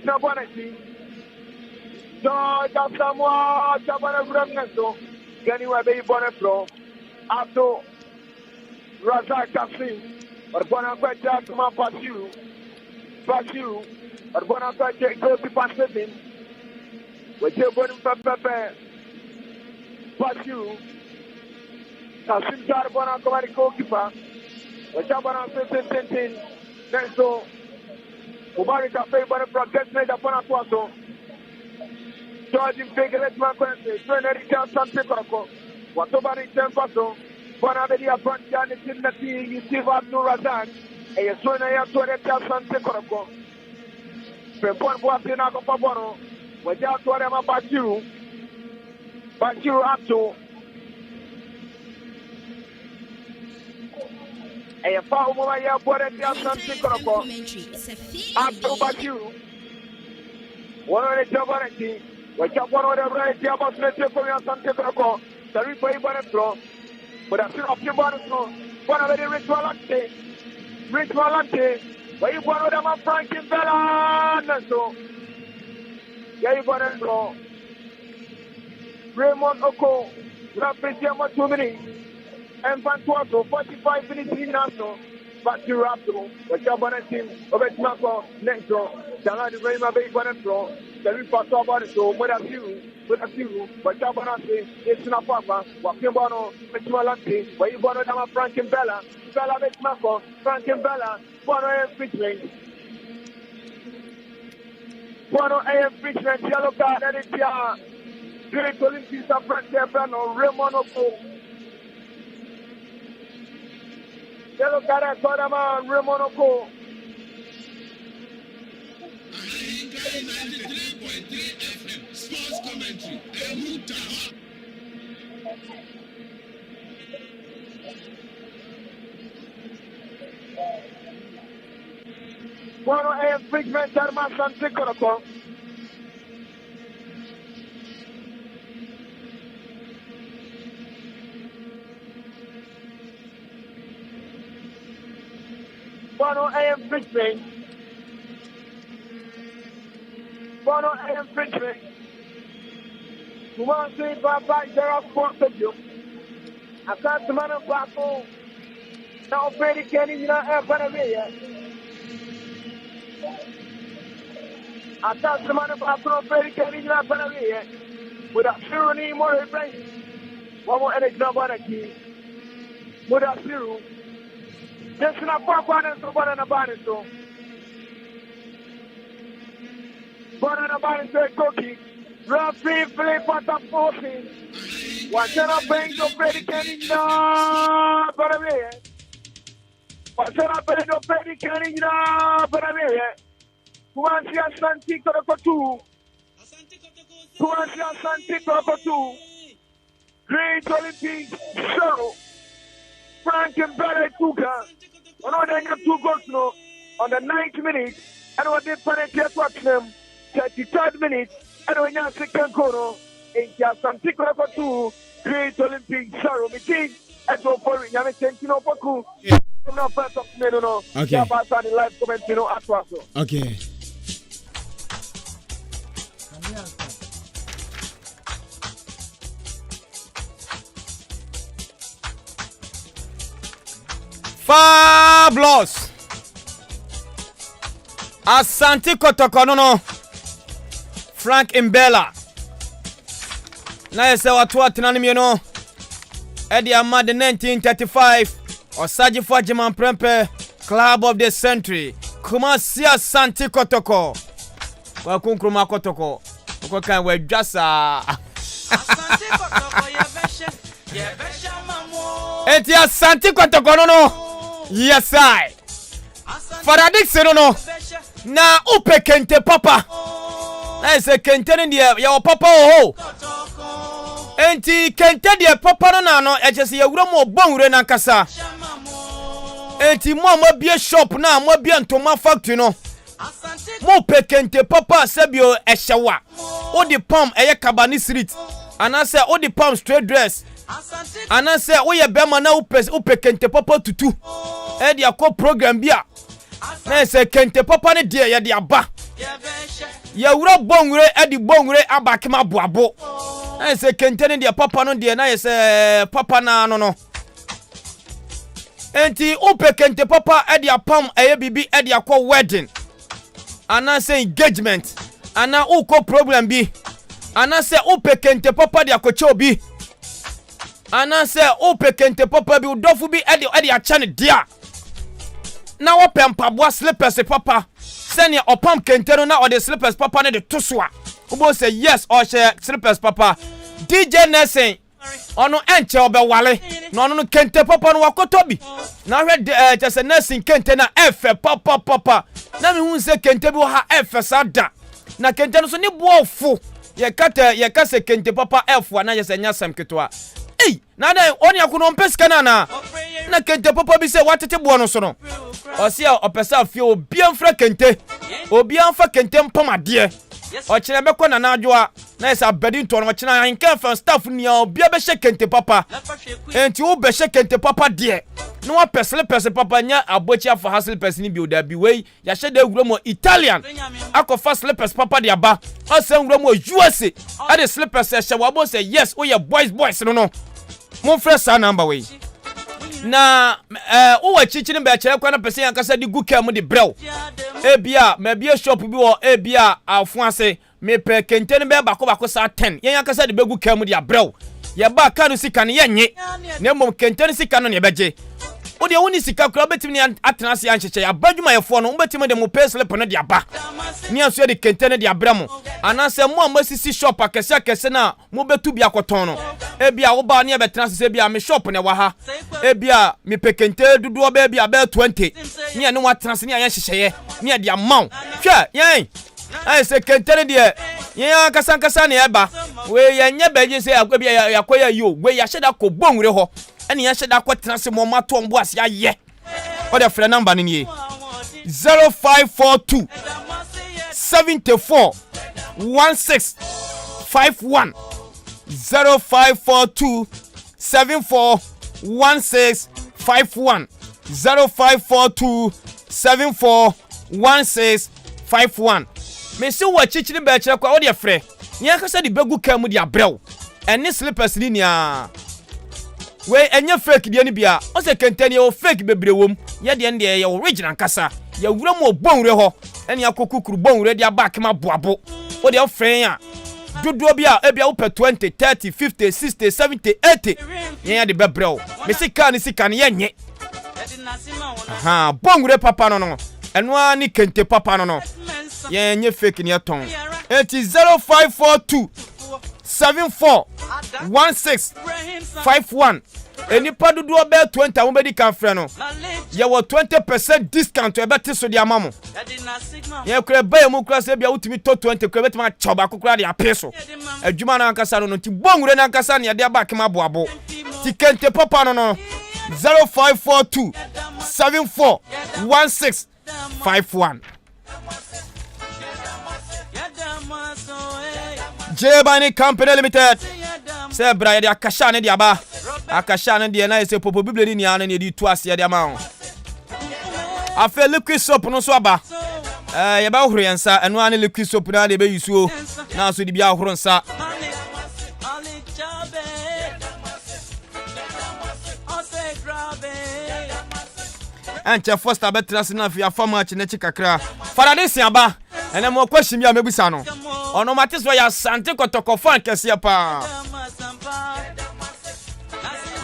Bonati. George Samoa, Chabana Bremneso, Ganua Bay Bonafro, Abdo Razak Kasim, or Bonafide Kuma Pasu, or Bonafide go to Pasadin, with your Bonafide Pasu, Kasim Jarbona Komari Kipa, with Chabana 15, Nenso, Umari Cafe Bonafro gets made upon a quarto. George Figure Macquarie, Trinity Asante Kotoko, Watobari Tempaso, Bonavedia Pontian in the tea, you see what no Razan, and you swing a Trinity Asante Kotoko. Pepon was in Akopaboro, without what I'm about you, but you up to a foul Maya Bonavedia Asante Kotoko. Up to but you. One of the Javanati. Which are one of the right Diabos for Asante Kotoko, the replay by the floor, but I feel of your bottom floor, one of the ritual acte, where you one of them are Frankie Bella, so yeah, you got it floor. Raymond Oko, Rapid 2 minutes, and Fantuato, 45 minutes in Nassau, but you're up to the Jabana team of Etmako, Nexo, Daladi Rayma Bay by the floor. The report about it, so with a few, but Jabanasi, it's not Papa, Wakimbono, Mitsualati, where you bought a Frank and Bella, Bella Mitmako, Frank and Bella, Bono A. Fitchman, Bono A. Fitchman, Yellow Card, and it's Great Olympics of Frank Bella, Raymond Oko, Yellow Card, Sodama, Raymond Oko. 93.3 FM Sports Commentary. Bono A. Fitchman, Asante Kotoko. Bono A. Fitchman. Bono A. Fitchman. KUMASI Baba Jara Sportstadium. Asante Mana Bako. Now Brady Kenny na Panavia. Asante Mana Bako Brady Kenny na Panavia. With a tyranny more brain. One more energy number key. With a zero. Just not one and so one and a bonnet so. One and a bonnet so cookie. Rafi Philip on the 14. What's up, bang to Brady Kenny na Panavia? What's up, bang to Brady Kenny na Panavia? KUMASI Asante Kotoko 2. KUMASI Asante Kotoko 2. Great Olympics 0. Frank and Bella Kuka. On the 2 goals no. On the 9th minute. And what they penalty watch them. 33rd minute. And when you second goal. In Asante Kotoko 2. Great Olympics 0. Meeting. And so for you. I'm saying no Poku. No first of me no. Okay. Live comment no atwaso. Okay. Fabulous. Asante Kotoko no. Frank Mbella. Na yese watu atenanime no. Edi amade 1935. Osaji Fajiman Prempe Club of the Century. KUMASI Asante Kotoko. Kwa kunkruma Kotoko. Kwa kan we dwasa. Asante Kotoko yebeshe mamo. Eti Asante Kotoko no. Yes I. Faradix no. Na upe kente papa. Na ese kente ndi ya papa ho. Enti kente die papa no na no echese yewura mo bonwure na nkasa. Enti mo bie shop na mo bie ntoma factory no. Mo pe kente papa sebio ehyewa. Odi palm eye Kabani Street. Anase odi palm straight dress. Anase oye bema na upe kente papa tutu. E dia ko program bia. Na ese kente papa ne dia ye dia ba. ya wura bongure edi bongure abakema boabo na se kentene dia papa no dia na se papa na no enti upe kente papa edi apam eye bibi edi akwa wedding ana se engagement ana uko problem bi ana se upe kente papa dia kocho bi ana se upe kente papa bi udofu bi edi achane dia na wope mpaboa slippers papa senya opam kente no na ode slippers papa ne de tosoa ubo say yes or share slippers papa DJ Nelson ono enche obewale na ono no kente papa no wakotobi na hwe chese Nelson kente na efe papa na me hu se kente bi ha efe sada na kente no so ne boofo ye kase kente papa efu na yese nya sam ketwa na dai oni akuno mpeska na kente papa bi se watete bo no so no osia opesa afie obi amfra kente obi amfa kente mpamade o kire beko na adwoa na yesa abedi nto no kire anka fan staff nia obi abehye kente papa enti wo behye kente papa de no wa pesle papa nya abochi afa hasle person bi oda bi wei ya hye da wuro mo Italian akofa slippers papa de aba asan wuro mo USA ade slippers hye wabo say yes we boys no mo fresh number wei na uwa chichini be chere kwa na pese yankasa di guka mu di brew ebia me bia shop bi wo ebia afun ase me pe kentene be bako sa 10 yen yankasa di be guka mu di brew ye ba kanu sika ne yenye na mom kentene sika no ne beje o de woni sika kura betimi ne atena se yancheche ya badwuma ye fo no betimi de mo pe slip no di aba ni aso de kentene di abramo anase mo amasisi shop akese na mo betu bia koton no ebia wo ba ne betena se bia me shop ne wa ha ebia me pe kente dudu ba bia ba 20 ni ene wa trans ni ayan hyehyeye ni de amaw hwe yen ai se kentene de yen kasa ne eba we yenye beje se akwa yakoya yo we ya hyeda ko bonwure ho ene ya hyeda ko trans mo mato mbo ase aye o de frɛ number ni 0542 74 1651 0542 74 1651 0542 74 1651 me se wa chichiri be kire kwa wo de frɛ nya kasa de begu kam de abrew ene slippers ni nia we enye fake de ni bia o se kentani o fake bebre wom ye de ende ye original kasa ya wura mo bonwure ho ene akokukuru bonwure de aba kema boabo o de frɛ a dodo bia ebia wo pe 20 30 50 60 70 80 yen de bebrel me sika ni yenye bonwure papa no eno ani kente papa no yenye fake ni aton enti 0542 74 1651 eni padudu be 20 wo be di kan frɛ no ye wo 20% discount e beti so di amamo ye kure ba mu kura se bia utimi to 20 kure beti ma choba kokura di apeso adwuma na ankasa no ti bonwure na ankasa ne de aba kema boabo ti kente papa no 0542 74 1651 Jebani Company Limited se bra ya akasha ne de aba akasha ne de na se popo bibli ni ana ne di tu ase de ama afa liquid soap no so aba ye ba horo yansa eno ana liquid soap na de be yusuo na so di bia horo nsa anche foster betra se na afia fama chi ne chikakra faradesi aba ene mo kwashimi a mebusa no ono matiso ya Asante Kotoko fan kese pa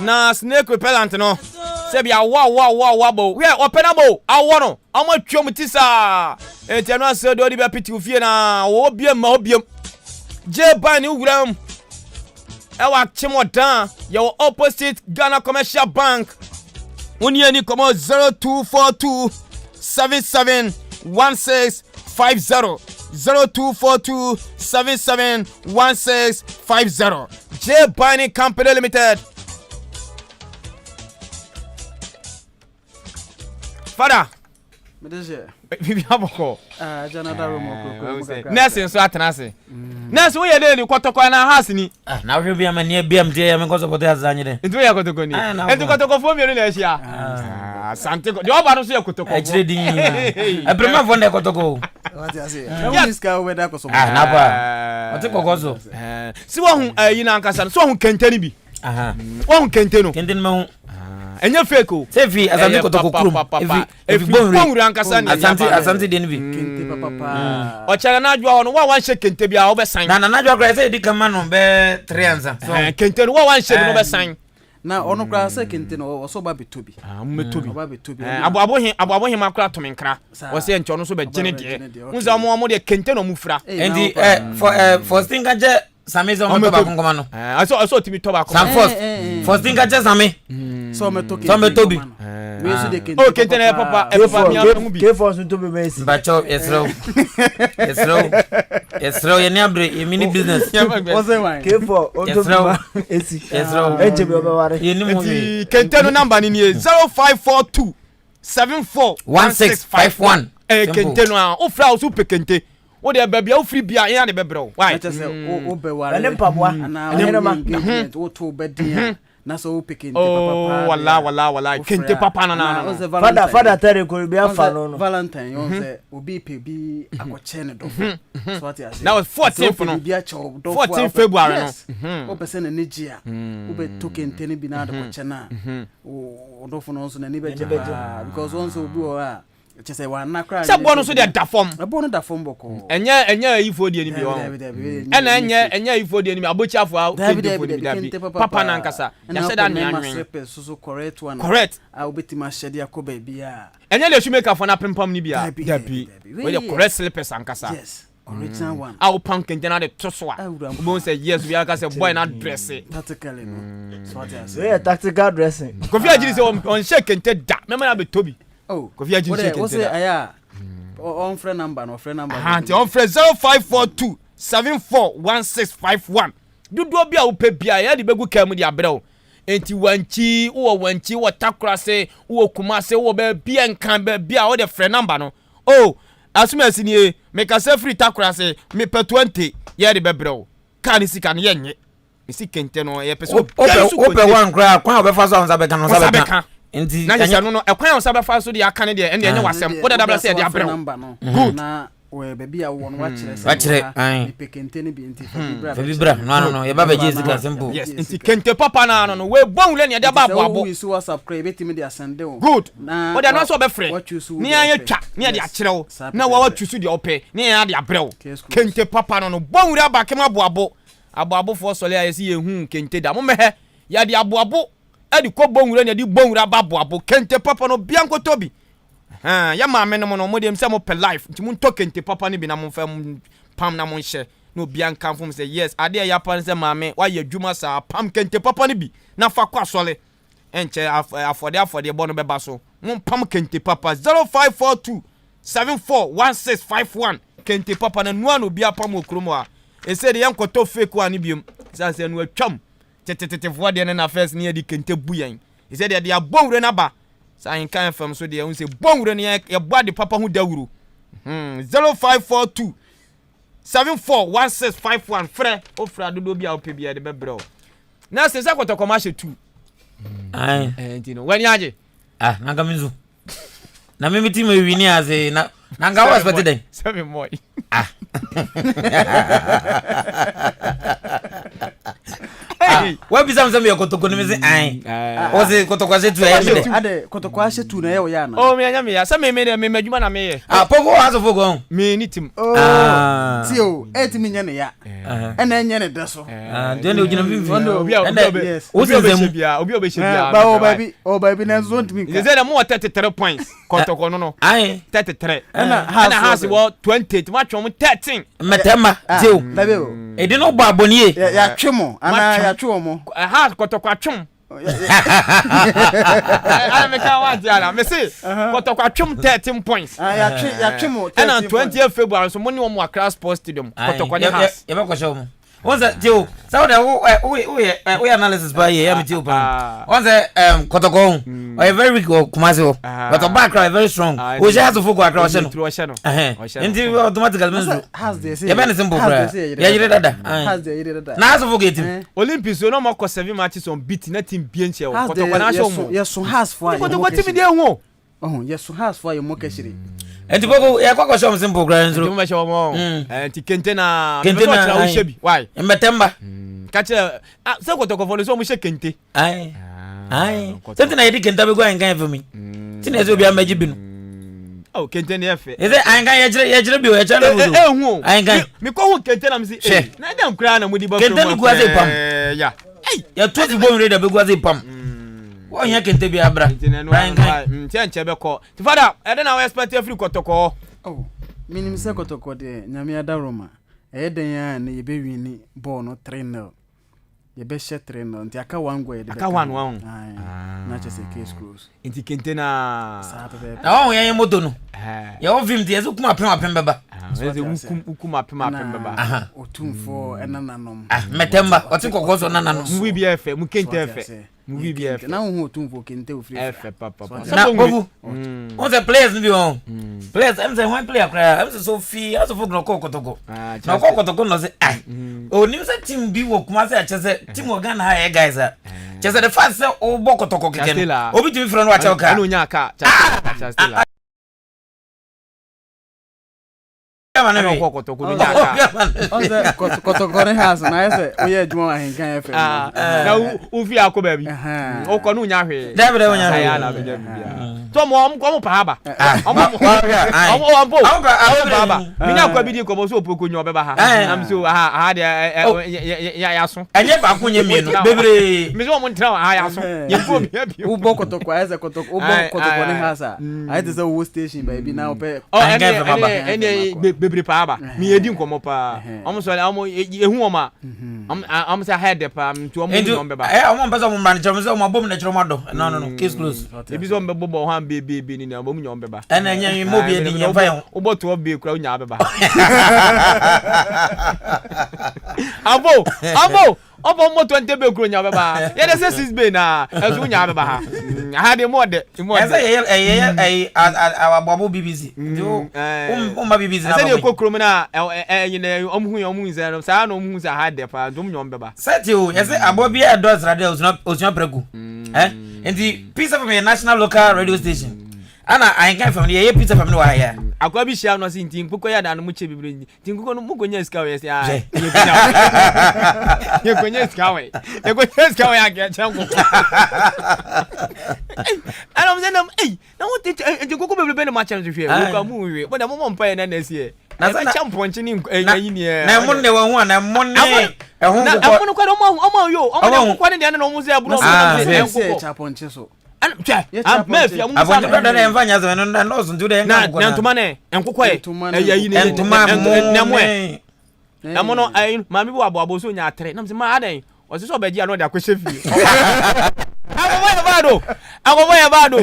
na snake repellent no se bia wa bo we openable awo no amatwom tisa enti no ase do di be piti ofie na wo biem je ban ni wuram e wa chimodan your opposite Ghana Commercial Bank Uni ani komo 0242 77 1650 0242 77 1650 J Bani Company Limited. Father, bibi aboko janada romo ko nurse so atenase nurse we ye ni kotoko na house ni na we bia manie bia mde ya me koso kote azanye de ntu ya kotoko ni entu kotoko fo mi ni na ehia Asante ko de oba no so ya kotoko ejire din e prema fo na kotoko What you say? No miska we da ko so. Ah, napa. Ati kokoso. Si wo hu yina ankasa so hu kenteni bi. Aha. Wo hu kenteno. Kenten ma hu. Enye fake o. Sefi asante kotoko krum. Efi bonwure ankasa ni. Asante de nbi. Kente papa. O chere na adwa no wa wan hye kente bia wo be san. Na adwa kra say di kama no be 3 ansa. So kente no wa wan hye no be san. Na ono kra say kente no wo so ba betobi. Mmetobi. Ba betobi. Aboabo hima kra to menkra. Wo say encho no so be gene de. Unza mo de kente no mufra. Endi for stinga je Sami zo mo toba kongoma no. Aso timi toba ko. Sam first thing je Sami. So me toki. So me tobi. We so de kente. Oh kente na papa e papa mi amu bi. Ke force to be Messi. Bacho esro. Esro ye ni abre ye mini business. What's that one? Ke for on to be Messi. Esro. Enje be obaware. Ye ni mo ye. Kente no number ni 0542 741651. Kente no a o fra o su pe kente. Wo de babia o free bia ya de bebro. Why? O be ware. Ene mpaboa. Ene ma. O to be dia. Na so o pekente papa. Oh wala. Kente papa na. Father tell ko be afa no. Valentine you say obi pe bi akoche ne do. So what you say? That was 14th no. 14th February no. O person na negia. O be to kente ne bi na akoche na. O do fo no so na ni be jepa because once obi o a chese wa na kra. Se bo no so de da form. E bo no da form boko. Enya ifo die ni bi o. Ena enya ifo die ni bi abochi afo a kente papa na nkasa. Ya se da na anwen. So correct one. Correct. A obetima shede akoba bia. Enya le shoemaker for na pempam ni bia. Dabi. We the correct slippers ankasa. Yes. Original one. A o pan kente na de toso a. Bo say yes we aka say boy na dress it. Tactically no. So what you say? We tactical dressing. Kofi ajiri say on shake kente da. Me na be tobi. Oh, Kofi ajiri shake kente. What's it aya? On friend number no friend number. Auntie on friend 0542 741651. Dudu bia wo pe bia ya de begu kam di abrɛw. Enti wanchi wo takra se wo kumase wo be bia nkan be bia wo de friend number no. Oh, asumasi ni make us free takra se me pe 20 ya de bebrɛw. Kan sika no yenye. Isi kente no ye pese ope one cry kwa obefa so onza beka no sabeka. Enti na yesa no ekwan on sabefa so de aka ne de ende enye wasem wo da dabla se de abrɛw. Good. Na we baby a won wachire ai pekente ne bi enti Fabibra no ye baba je sika simple. Yes, enti kente papa na no we bonwule ne de babo abo. We so subscribe betimi de asende o. Good. Wo da no so be frɛ. Ni anya twa, ni de akyerɛw. Na wa twusu de opɛ, ni anya de abrɛw. Kente papa no bonwure abakem abo abo fo sole ayesi ye hu kente da mo mehe ya de abo edi ko bonwure ne de bonwure abo kente papa no bianko tobi. Ya ma me no mo dem se mo pe life nti mo to kente papa ne bi na mo fa pam na mo hye no bianka fom say yes ade ya pan se ma me wa ye dwuma sa pam kente papa ne bi na fa kwa sole enche afode bo no beba so mo pam kente papa 0542 741651 kente papa na nuan obi apam okromo a ese de yankoto fake one biom say no atwam tete fo de na first ne di kente buyen ese de abonwure na ba sai kan fam so de unse bonwure ne ye body papa hu dawuro 0542 741651 frɛ ofra dodo bia ope bia de bebrɛ na se kotoko ma hye 2 ai ntino wani aje nanga mizu na mimi timu wini aze na nanga was better than 7 more wa bisa mseme kotoko nimeze ai oze kotoko ase tu ade kotoko ase tu na ye wo ya na oh me anya me ya sa me adwuma na me ye pogo haso fogo me ni tim tio etimi nya ne ya ena enya ne deso dene ojina vivi obi obehye bia ba baby na zo ntimi ka ze na mo 33 points kotoko no ai 33 ena hase wo 20 ma twom 13 metema tio edi no gba abonie ya twemo ana ya twomo ha kotoko atwom ana me ka wa diara me say kotoko atwom 13 points ya twemo ena 20th February so money wo Accra Sports Stadium kotoko ne has ye ba ko show mo onza tio sawo da we analysis ba ye am tio pa onza kotoko o very weak kumasi o but the back are very strong o je has to focus across no ndi automatically means has this ye ben simple bra ye yire dada has the yire dada na has to focus team Olympics no more 7 matches on beat na team bien che o kotoko na show mo yes so has for kotoko team dey hu yes so has for you mo kashiri enti boko ya kwa show simple grand zero me show mo enti kente na na shebi why mbetemba kache se kotoko fo so mo she kente ai sente na yedi kente be go angan for me tina ezo bia maji binu oh kente ne efe eze angan yejire bi o yejire na mo hu angan mi ko hu kente na mi si na dem kra na mudi ba kente ni ku aze pam ya ya to fi bo mi re da be go aze pam wo nya kente bi abra nche be ko ti fada e dey na we expect every kotoko oh minim se kotoko de nyame adaroma e den ya na ye be wini ball no 3-0 ye be she 3-0 nti aka one go ye de aka one na che se case close nti kente na na wo yen moto no ye wo vim tie so kuma apem beba eze ukum apem beba otumfo enananom metemba oti kokoso nananom mu bi efe mu kente efe mu bi efe na wo otumfo kente ofri efe papa na gogu on the players ni bi on players em say one player cry em say so fi aso fo kotoko na kotoko no say o ni say team bi wo kuma say achese team organ ha e guys chese the fans say o bo kotoko keken obi timi front wa chawka no nya aka chastela kotoko ne has na ese oye adwuma wa henkan efe na ufi akoba bi o ko no nya hwe dabe nya hwe na be bia to mo ko pa haba baba minya kwa bi di ko bo so opoko nyo beba ha am so ha de ya so enye ba ko nye mienu bebre mi so mo ntra ha ya so ye ko bia bi u bo kotoko ese kotoko u bo kotoko ne has I just a station baby now pe ene bebre pa haba mi edi nkomo pa am so ehu oma am say head pa to omo nyo beba omo mpesa mo man chom say omo bom na chiro mado no case close ebi so mbebo ho am be ni na omo nyo beba ena nya mo bi edi nya fa ubo to be kura nya beba abo mo 20 be kura nya beba ye de say 6 be na ezu nya beba ha de mo de our babo BBC ma BBC na say de kokrom na nyina omhu ze no sa na omhu za ha de pa dum nyom beba set you ye say abo bi e does radio osun preku enti peace of my national local radio station ana I can from the pizza from no here akwa bi shia no sin tinkuko ya da no mu che bibiri tinkuko no mu gonya ska we say ah ye gonya ska we aga chango ana mo zenam na wo tinkuko bibiri no ma challenge hwe wo ka mu hwe bo da mo mpa na na sie na sa champonchi ni yi ni na mo ne wo ho na mo ne ehun ko na mo ko omo yo omo ko ne de na no mu se aburo so champonchi so mafia mu sa brother na emfanya zo no ndozo njude na ntuma ne enkokọ yi ni ntuma nemwe amono ai mami bi abo so nya atere na mse ma adan o se so beji ano de akwehye fi agobo ya bado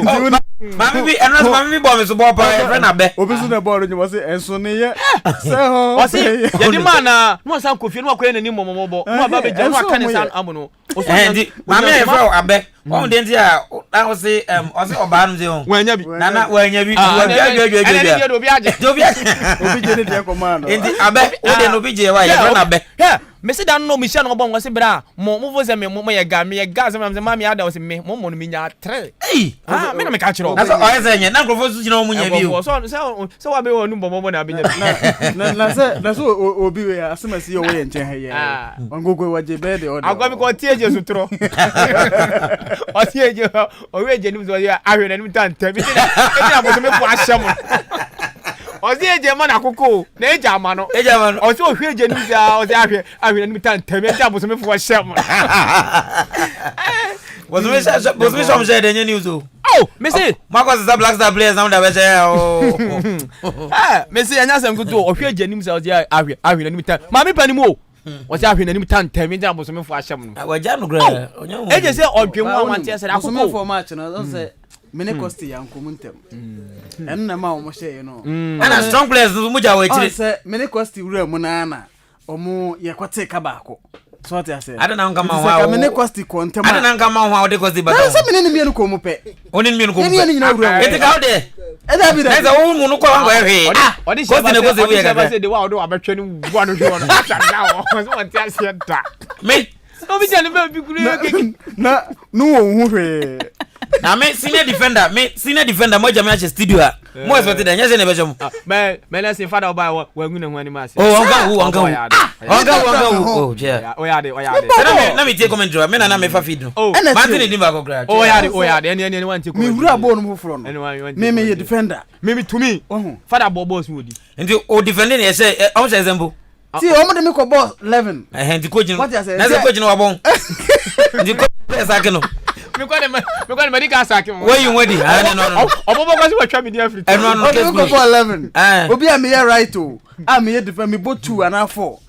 mami bi bo me so bo pa e friend abe obi so na ball nyi wo se enso ne ye se ho o se ye di mana no san kofi no akọ nani momobo no aba beji no aka ne san amono ndi mami e friend abe o de ndi a o se oba no se o wanya bi nana wanya bi obi je ne de ko ma no ndi abe o de no bi je wa ye friend abe me se dan no mi sha no bon wo se bra mo vo se me ye ga se mami ada wo se me mo no mi nya 3 me na me ka chiro na so o ze nye na grofo su jina o mu nya bi o so wa be wo nu bomo na be nya na so obi we asemasi yo we nche he ye ongogo waje be de order agwa mi ko tie je sutro o tie je o we je ni so ya ahwe na ni tan tabi e na bo se me fu ahyam o se je ma na kokko na e ja ma no o se o hwe je ni za o se ahwe na ni tan tabi e ja bo se me fu ahyam was me some say the news oh me say Marcus is a black star players now that we say me say anya sem kuto o hwe je ni za o se ahwe na ni tan ma me pani mo o se ahwe na ni tan tabi e ja bo se me fu ahyam no wa ja no gra onyo e je say odwem wa wanti say akoko for match no say mene costi yankomuntem enna ma o mo shey no ana strong players mu ja wa chire say mene costi wura mu na na omo yekote ka baako so what I say ada na ngama wa mene costi kontem ada na ngama wa o de costi ba say mene ni mienu ko mu pe oni ni mienu ko mu pe ni nyina wura eti ka o de eda bi da eza wo mu no ko wa hwe odi costi ne costi we ka say de wa o do abetwe ni bua no hwe no so wanti ase da me obi jani be bi kuru na no wo hu hwe na me senior defender mo jam na studio a Mo expect that. Yes, never jump. Man, let's say father buy what we're going to win him. Oh, uncle. Oh, yeah. Oh, yeah. Let me take comment. I mean, I'm a feed. Oh, Martin didn't go grab. Oh, yeah. Anyone to Me wura bɔ no mu frɔ no. Anyone. Me ye defender. Maybe to me. Father Bobos would. And you defending, I say, I was example. See, omo de me ko bɔ 11. I had the coaching. What you say? That's a coaching of a bone. The coach, I can. Me got medical sack. Where you ready? I don't know. Obo was what try me there free. Everyone Omo de me ko bɔ 11. Obi am here right o. Am here defend me both 2 and 4.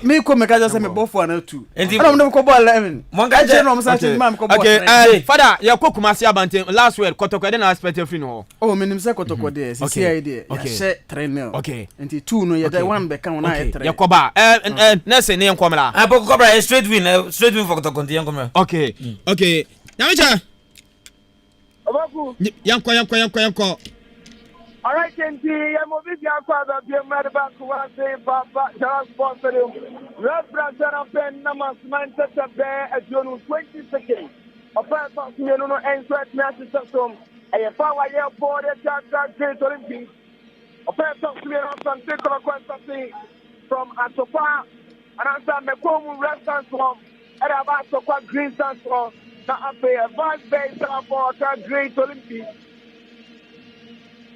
Me ko me ka just say me both 4 and 2. And omo de me ko bɔ 11. One guy say no me say me ko bɔ. Okay, father, ya ko Kumasi Asante last word Kotoko dey na expect free no. Oh, me nim say Kotoko dey. See idea. Ya share 3-0. Okay. Nti 2 no ya dey 1 be kan na ya 3. Ya ko ba. Next ne yan komla. Boko Cobra straight win for Kotoko ndi yan komla. Okay. Nyamicha. Obaku. Yanko. All right, Kenji, I'm a big young father, be a mad about who I say, Papa, Charles Boston, Reverend Pen, Namas, Manchester Bear, a June 20 seconds. A fair talk to you, no, and sweat matches at home, and a power airport, a Jack Great Olympics. A fair talk to me on some particular question from Atopa, and answer Mekomu Restaurant Home, and about to quite Green Sands Home, not a fair advanced base for a Great Olympics.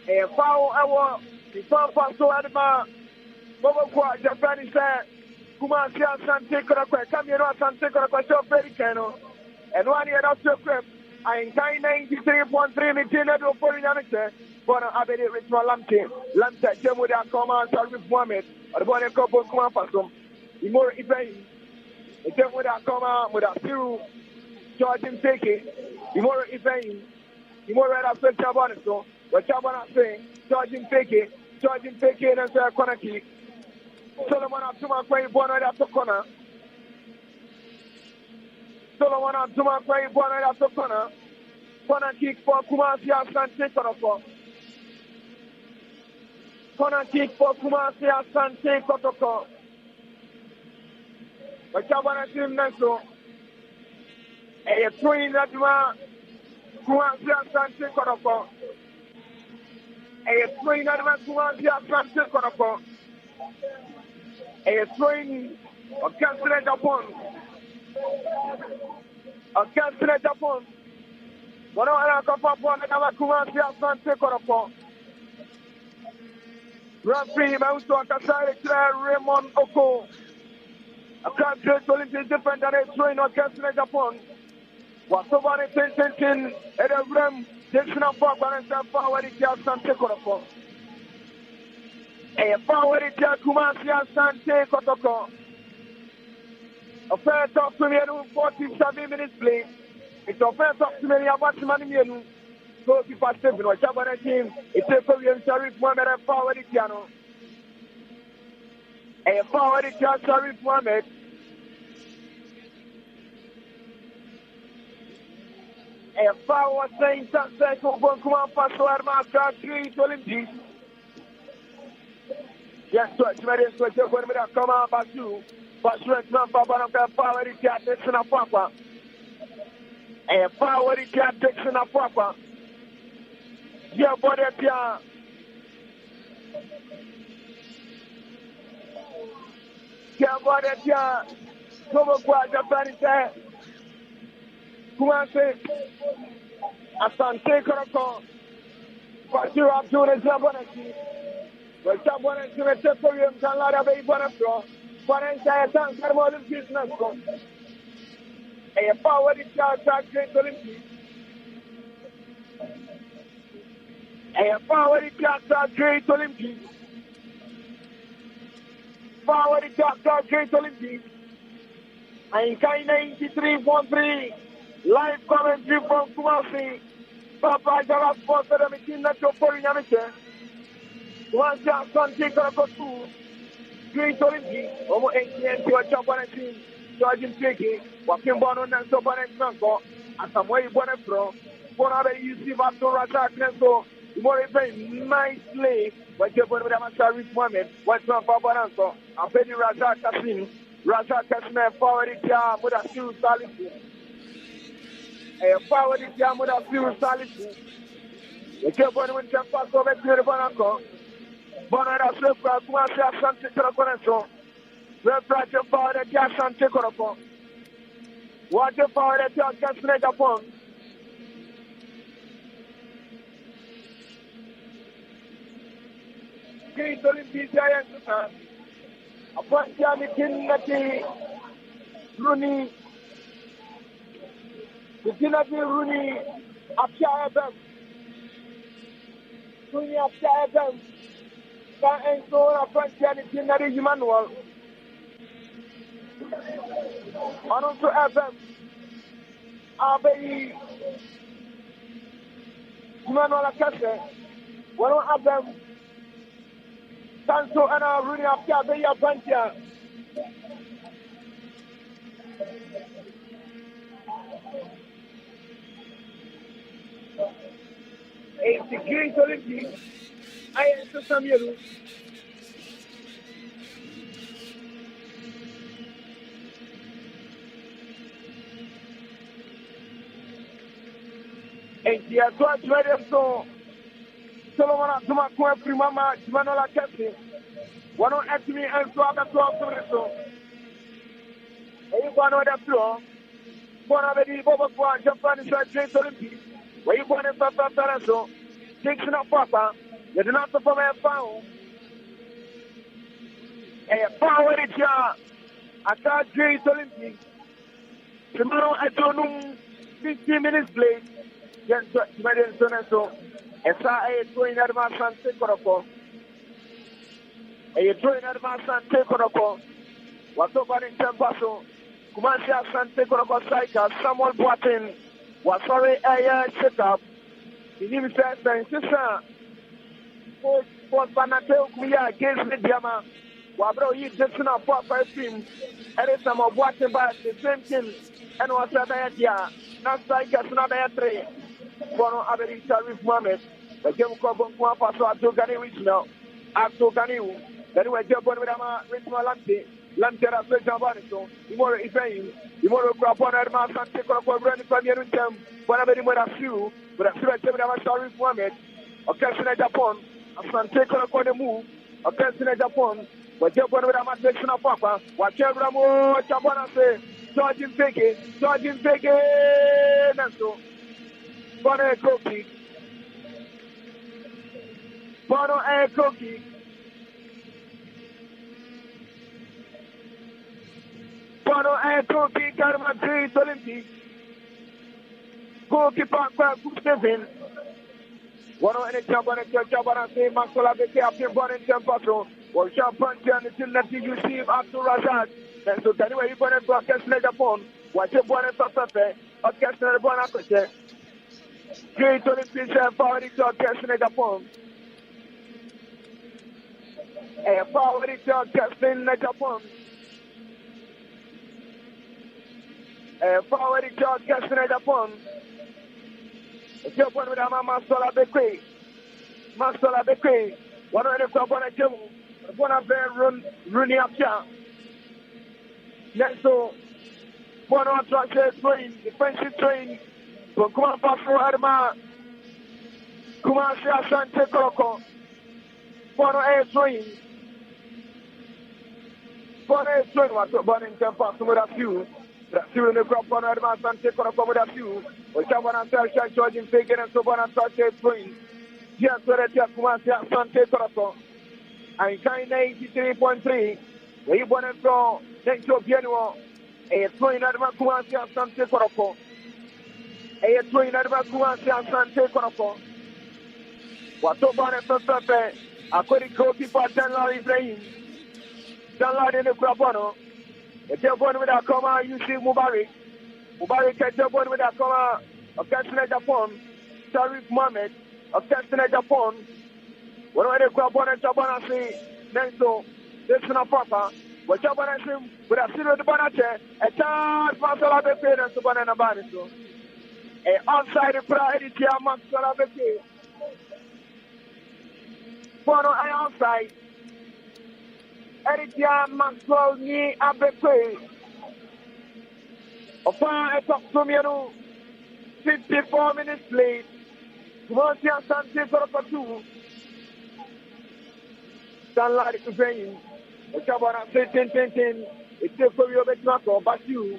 A foul hour, the papa so adama, Bobo Japanese said, Kumasi Asante Kotoko, come here, Asante Kotoko, very cano, and 1 year after prep, I in 93.3 million for Yannick, but I bet it ritual Lamte, Jemuda, Koma, Sarif Mohammed, or the one a couple of Kumapasum, Imor Ibrahim, the Jemuda Koma, with a few George and Teke, Imor Ibrahim, Imor after Chabanaso. What Chabana saying, charging Peke, and say corner kick. Solomon Atuma Quay Bonnet after corner. Solomon Atuma Quay Bonnet after corner. Corner kick for Kumasi Asante Kotoko. Corner kick for Kumasi Asante Kotoko. What Chabana team Neso. A twin that Kumasi Asante Kotoko. A train at Kumasi Asante Kotoko. A train of Castellet Japon. What I come up on another Kumasi Asante Kotoko. Referee Mauso Akasai Raymond Oko. A country Olympic defender a train of Castellet Japon. What's over the tension at a room? Jason Papa and Power Asante Kotoko. A power Kumasi Asante Kotoko. A fair talk to me 47 minutes play. It's a fair talk to me about money. So if I step in a Chabana team, it's a Korean Sharif Mohammed and Power Tiano. A Power Sharif Mohammed. A power saying success for Bonkuman Paso Armaka Great Olympics. Yes, switch, Mary, switch, you're going to come out by you. But switch, man, Papa, and power the cat, Dixon, and Papa. A power the cat, Dixon, and Papa. Yeah, body, yeah. Yeah, body, yeah. Come on, Japan, there. Kumasi Asante Kotoko. Pastor Abdul Zabonaki. Well, Zabonaki will take for him, Canada Bay Bonafro. Forensic Tank Model Business. A power in charge of Great Olympics. A power in charge of Great Olympics. Power in charge of Great Olympics. And 93.3. Live commentary from Kumasi. Papa Jara Sports for the machine that you're pouring on it. Kumasi Asante Kotoko. Great Olympics. Over 18 to a Japanese team. Charging Peke. Walking Bono and Sobanek Nanko. As some way Bonafro. For other UC Vato Razak Nenso. More very nice play. But you're going to have a Sharif Mohammed. What's on Babaranso? I'm Penny Razak Kasim. Razak Kasim forward it here. Mudasu Salisu. A power is Yamuda Pure Salisu. The Joe Bonnie will jump back over to the Bonaco. Bonara Silva, Kumasi Asante Kotoko. Red Project Power at Asante Kotoko. Water Power at Asante Japon. Green Olympic Giants. Upon Jami Kinati Rooney. The Kinati Rooney Apia Adam. Rooney Apia Adam. And so upon Jami Kinati Emmanuel. And also Adam. Abbey Emmanuel Akase. One of Adam. Sanso and our Rooney Apia Beya Bantia. It's the Great Olympics. I am to Samuel. And the Adult Radio so Solomon Atuma Kwe Primama Jimanola Kesi. One on Anthony and so other 12 so. One on the floor. One of the Bobo Japan is a Great Olympics. Where you want to Papa so. Dixon of Papa. You do not perform a foul. A power in jar. I can't Great Olympics. Tomorrow I don't know 15 minutes late. Yes, so. Esa e throwing at my Asante Kotoko. A throwing at my Asante Kotoko. What's over in Tempaso? Kumasi Asante Kotoko Saika, Samuel Boatin. Was sorry, a set up. He even said, Sister, for Panateo Kuya against the Diama. Wabro, you just not for a film. And it's some of Boatin by the same thing. And was a bad year. Not Saika, not a three. Bono Abedi Sharif Mohammed, the Jim Cobon Paso Abdogani Regional, Abdogani, then we jump on with Ama Regional Lanti, Lantera Jabaniso, Imoro Ibrahim, Imoro Grapon Admas and take up for Brandon Pamirum, one of the Morasu, but a Sharif Sharif Mohammed, a Casina Japan, a Sante Kotoko the move, a Casina Japan, we jump on with Ama Section of Papa, whatever more Japana say, Georgian Peke, Nanso. Bono and Koki. Bono and Koki. Bono and Koki. Karma Great Olympics. Koki Papa Gustevin. Bono and Jabana Jabana say Masola Beke after Bono and Jampaso. Or Champantian until that you see after Razak. And so anyway, you're going to cast Japon. Watch your Bono and Papa. Or cast the Bono. Great Olympics and power to casting Japan. A power to casting Japan. A power to casting Japan. Japan with a Masola Bekwe. Masola Bekwe. One of the Kabana Jim. One of them running up here. Next to one of the train, defensive train. Kuma Pafu Arma Kumasi Asante Kotoko. Bono a swing. Bono a swing. What's up, Bono in Tempaso with a few. Few in the crop on Arma Asante Kotoko with a few. We come on and tell George in Fagan and so on and touch a swing. Just so that Kumasi Asante Kotoko. And kind 83.3. Where you want to go next to Piano. A swing Arma Kumasi Asante Kotoko. A twin at Kumasi Asante Kotoko. What's up on a Pepe? I couldn't go people Danla Ibrahim. Danla in the Crabano. A Japan with a comma, you see Mubarak. Mubarak can Japan with a comma of Castina Japan. Sharif Mohammed of Castina Japan. What are the Crabano Jabana say? Nenso, this is not Papa. What Jabana say? With a silver Banache, a chance Masala Bepe and Subana Baniso. A outside the pride is here, Maxwell Abeke. Bono and outside. Eritia Maxwell ni Abeke. Upon a talk to me, 54 minutes late. Kumasi Asante Kotoko Sunlight to bring the Chabana 10. It's still for you, but you.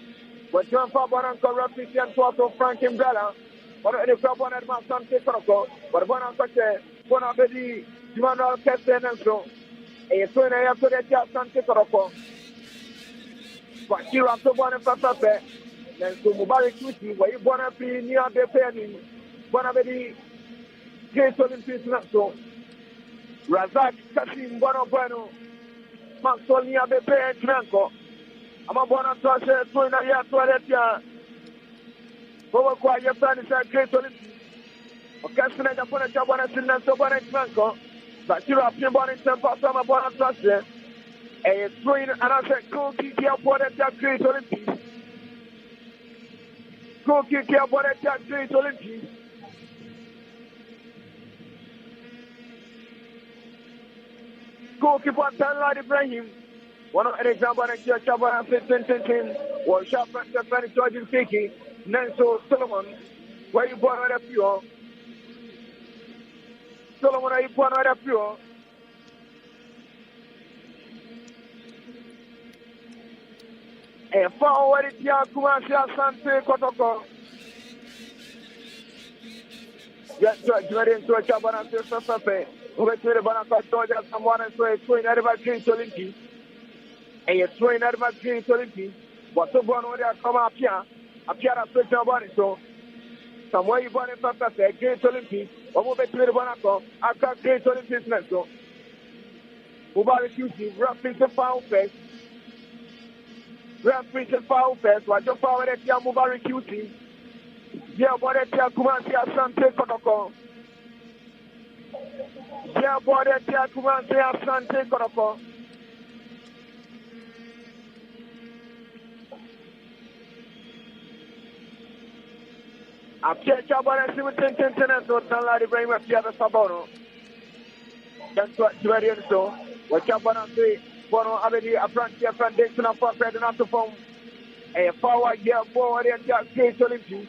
But you have Fabaran Corruption to Frank Umbrella. But the Fabana Asante Kotoko, but one of the Jumanal Keston and so. A twin after that Asante Kotoko. But you have to one of Papa. Then to Mubarak Tuti, where you want to be near the penny. One of the Gates Olympics not so. Razak Kasim Bono Maxwell near the penny Tranco. I'm a bona toss to in a year toilet yard. Over quiet plan is a great Olympics. Occasionally, upon a job on a sinner, so one Tranco. But you have been born in Tampa, some of bona toss. A twin and I said, go keep your body at great Olympics. Go kick your body at Great Olympics. Go keep on Tanla Ibrahim. One of the example of the Chabana 15 was sharp and Fanny George Fiki, Nanso Solomon, where you born out of pure. Solomon, are you born out of pure? And forward it, KUMASI Asante Kotoko. Yes, you are into a Chabana Safe. Over to the Banaka Georgia, someone and so a twin out of a Green Olympics. And a twin out of a Green Olympics. But so born when they come up here, a switch of body so. Somewhere you born in Papa, Green Olympics, or move to the Banaka, I've got Green Olympics next so. Mubarak Tuti, roughly the foul face. Referee to foul first, watch your power at your Mubarak Tuti. Yeah, boy, at your KUMASI Asante Kotoko. Yeah, boy, at your KUMASI Asante Kotoko. I've checked your body, see what 10 and so Tanla Ibrahim at the other Sabono. That's what you are doing so. Watch your body say. Bono Abedi, a front Dixon of Papa, and after phone. A forward year forward at your Great Olympics.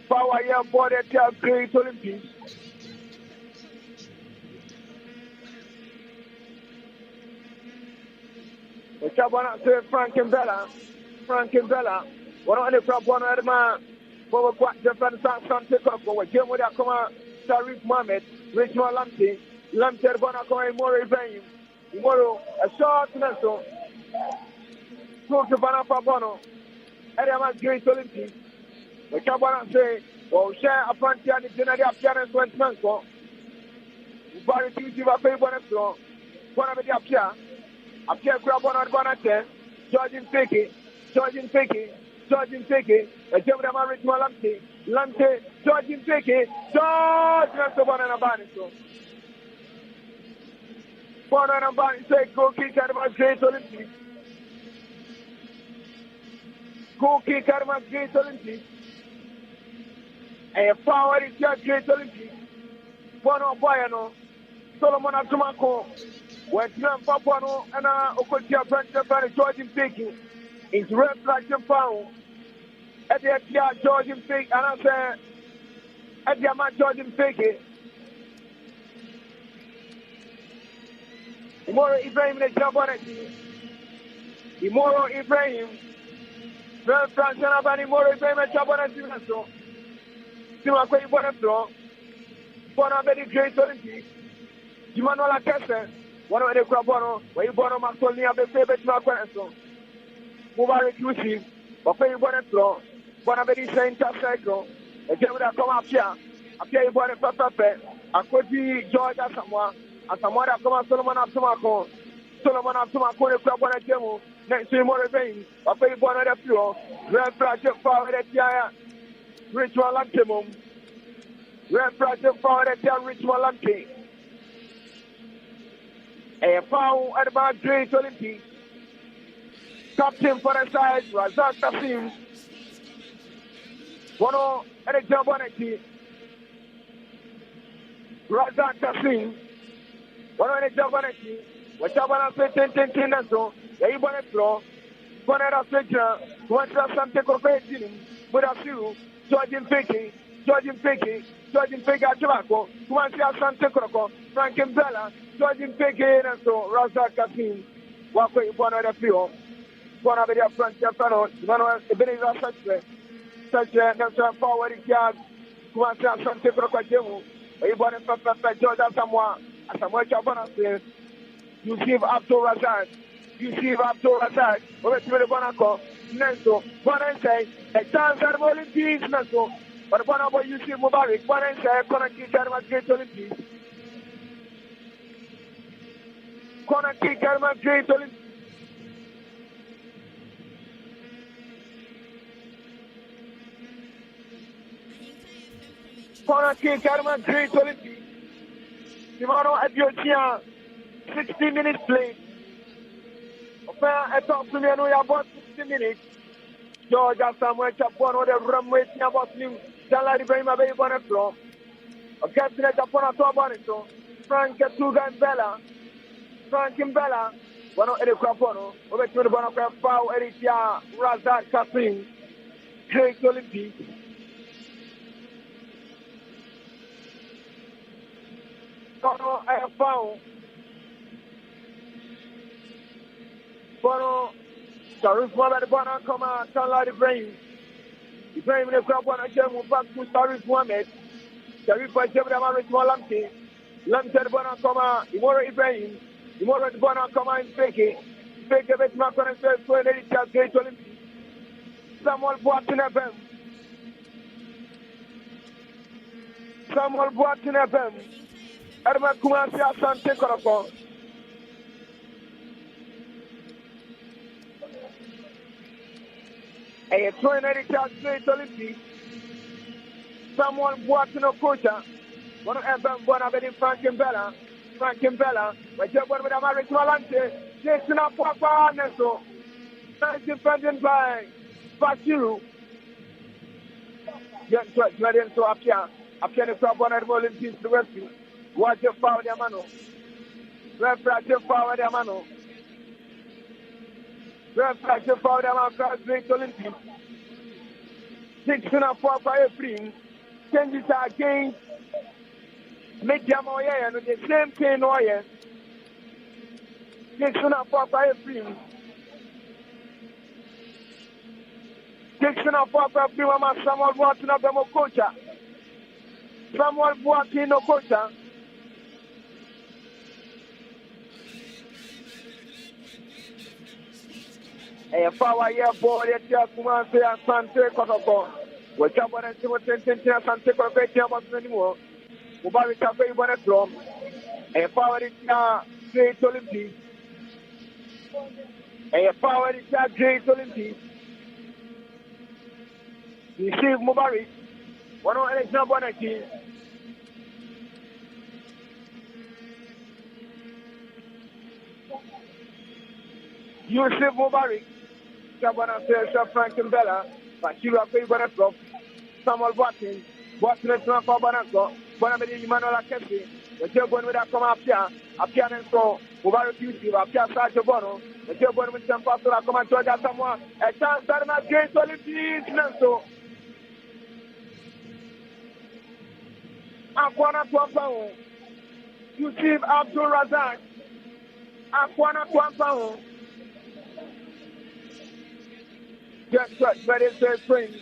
Forward year forward at your Great Olympics. The Chabana say Frank Bella. One on the front one of the man. Forward quite different Asante Kotoko. We came with a command. Tariq Mohammed, Richmond Lamte. Lamter Bona Coy Moro Ibrahim. Moro, a short Nelson. Go to Bana Pabono. Area Great Olympics. The Cabana say, well, share a frontier in the general appearance went Manco. Barry Tuesday, a favor and so. One of the Apia. Apia Grabon on Bonate. George Fiki. A Gemma Richmond Lamte. George Fiki. George Nelson Bona Baniso. One on Bani say, go kick out of my Great Olympics. And power is your Great Olympics. One on Bayano, Solomon Atumako, when Jim Papano and Okotia Branch of George Fiki into reflection found at the George Fiki, and I said, at the Ama George Fiki. Imoro Ibrahim the Jabonati. Imoro Ibrahim. Well, Francis Abani Moro Ibrahim the Jabonati. So, Simako Ibonato. Bona very Great Olympics. Jimanola Kessler. One of the Crabono, where you born on Masonia, the favorite Marqueso. Mubarak Tuti. But you born a throw. Bona very Saint Cycle. A Gemma come up here. Appear you born a Papa. I could be George as someone. As someone that come Solomon Abtumako, the club on a demo, next to more vein, a pay born at a pure, Red Project Power at Yaya, Ritual Lantimum, Red Project Power at Yaya, Ritual Lanti, a foul at about Great Olympics, captain for the side, Razak Tassim, one at a job on a key, Razak Tassim. One on the Javanaki, what Javana said 10 and so, they want to throw, one at a figure, one Asante Kotoko, with a few, George Fiki, Georgian Piggy, Tobacco, Kumasi Asante Kotoko, Franklin Bella, Georgian Piggy, and so Razak Kasim, Walkway upon other field. One of the front Japano, Manuel Ebenezer such a forward yard, Kumasi Asante Kotoko Jemu, a born in Papa George Samoa, as a much of one Yusuf Abdul Razak, over to the Bonaco, Nenso, one and say, a chance at Olympics, Nenso, but one of Yusuf Mubarak, one and say, Konaki German Great Olympics. Konaki German Great Olympics. Konaki German Great Olympics. Simano Adiotia, 60 minutes play. I talk to me about 60 minutes. George Samuel Chapon or the runway about him. Jala Ibrahim Abbey on the floor. A captain at Japon at Tobanito. Frank Tugan Bella. Frank Bella. One of the Crapono. Over to the Bonaca Pau Eritia Razak Kasim. Great Olympics. I have found. Bono, Sharif Mohamed Bono, come on, Tala Ibrahim. Ibrahim in the crowd, one again, move back to Sharif Mohamed. Sharif by Jebra Maris Molamti. Lamter Bono, come on, Imora Ibrahim. Imora Bono, come on, Fake. Fake a bit, Macron and says, for an editor, Great Olympics. Samuel Boatin FM. Samuel Boatin FM. Erma Kumasi Asante Kotoko. A 20 Great Olympics. Samuel Boatin Okocha. One of them, one of them, Franklin Bella. But you're one with American Malante. Jason Papa Neso. Nice defended by Basiru. Yes, so appear the crowd one of the Olympics to rescue. Watch your power, their mano. Refract your power, their mano. Refract your power, their mano. Great Olympics. 6.5 by April. Changes are against Medium Oye and the same thing Oye. 6.5 by April. 6.5 by April. Samuel Boatin of the Mokocha. Samuel Boatin Okocha. A power year board at KUMASI ASANTE KOTOKO. Which I want to see what Asante Kotoko anymore. Mubari Cafe Bonnet Drum. A power Great Olympics. A power Great Olympics. Receive Mubari. One of Alexander Bonaki. Yusuf Mubarak. Franklin Bella, Bashira Favorite Drop, Samuel Boatin is not for Banako, Bonamedi Emmanuel Akempi, the Jabon with a come up here, and so, Mubarak Yusuf, Apia Sajo Bono, the Jabon with some pastor, come and join someone, a chance that my great Olympics, Nanso. Aquana Tuampao, Yusuf Abdul Razak, Aquana Tuampao. Yes, ready to spring.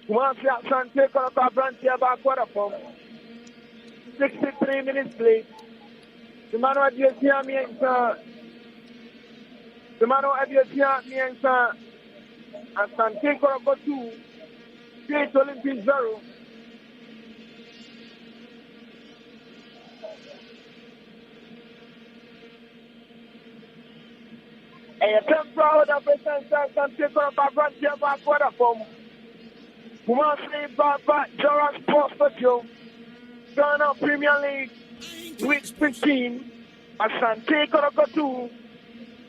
KUMASI ASANTE KOTOKO VRS back quarter form. 63 minutes please. Simano Adiotia Miensa. Asante Kotoko 2. Great Olympics 0. A temporal of Asante Kotoko VRS back quarter form. KUMASI Baba Joran Sports Studio. Ghana Premier League week 15. Asante Kotoko 2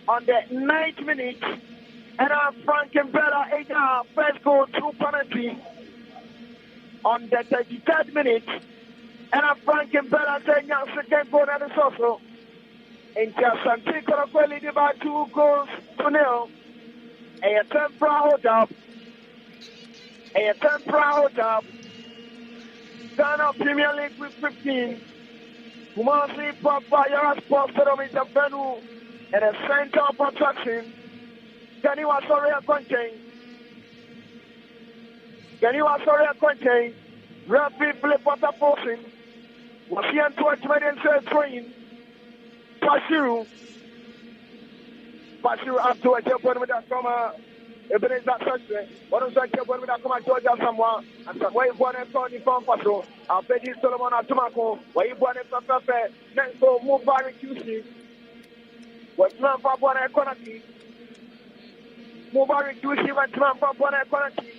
on the 9th minute. And Franklin Bella first goal through penalty on the 33rd minute. And Franklin Bella second goal and it's also. And Asante Kotoko leading by 2 goals to 0. A temporary hold up. A temporary hold up. Ghana Premier League with 15. Kumasi Papa Yara Sports Settlement Venue and a center of attraction. Kenny was sorry a contain. Kenny was sorry a contain. Rapid flip water forcing. Was he on 20 minutes train? Pashiru up to a jail with that comma. Ebenezer Sastre, one of the people with a command Georgia someone, and some way born and Tony from Paso, I'll pay you Solomon at Tomaco, where you born and Papa, next to move by QC. What's not for one economy? Move by QC, what's not for one economy?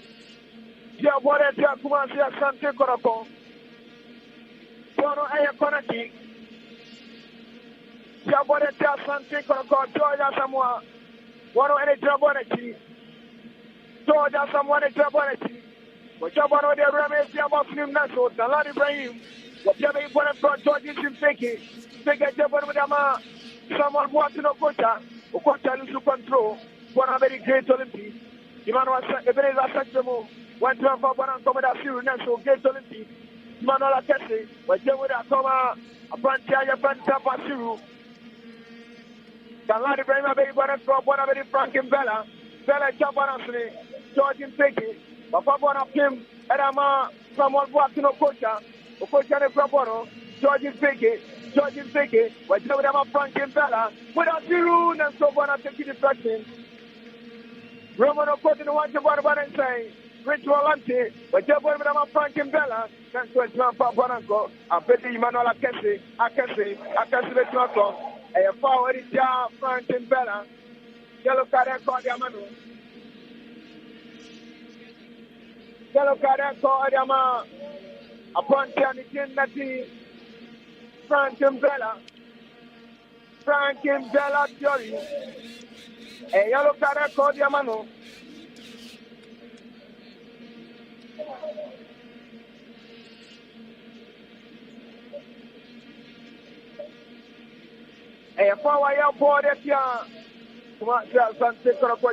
Your body, Kumasi Asante Kotoko. Bono economy. Your body, Asante Kotoko, Georgia Samoa. One of any job on it. Georgia someone a troubility. What job on the Rames about him Nassau, the Lord Ibrahim. What you have been from Georgia in Fiki. Take a job with Ama. Someone watching a quota, or quota to control. One of very great Olympics. Emmanuel Ebenezer Sachemo. One to have one and come with a few Nassau Great Olympics. Emmanuel Kessi. What you would have come a Pantia Panta Pasiru. The Lord Ibrahim a baby one from one of very Frank and Bella. Bella Jabanasri. George in Fiki, Papa Bona Kim, Edama, someone walking on Cocha, Okocha and Prabono, George in Fiki, what you have Frank and Bella, without zero and so on, taking the practice. Roman Okocha and watch about and say, Ritual Ante, what you have Frank and Bella, that's what you have Bonanco, I bet the Emmanuel Akesi, the Tronco, a power in Jar, Frank and Bella, Yellow Card and Cordiamano. Yellow card and call Yama upon Tianity Frank and Bella Theory. A yellow card and call Yamano. A power board at ya. Kumasi Asante Kotoko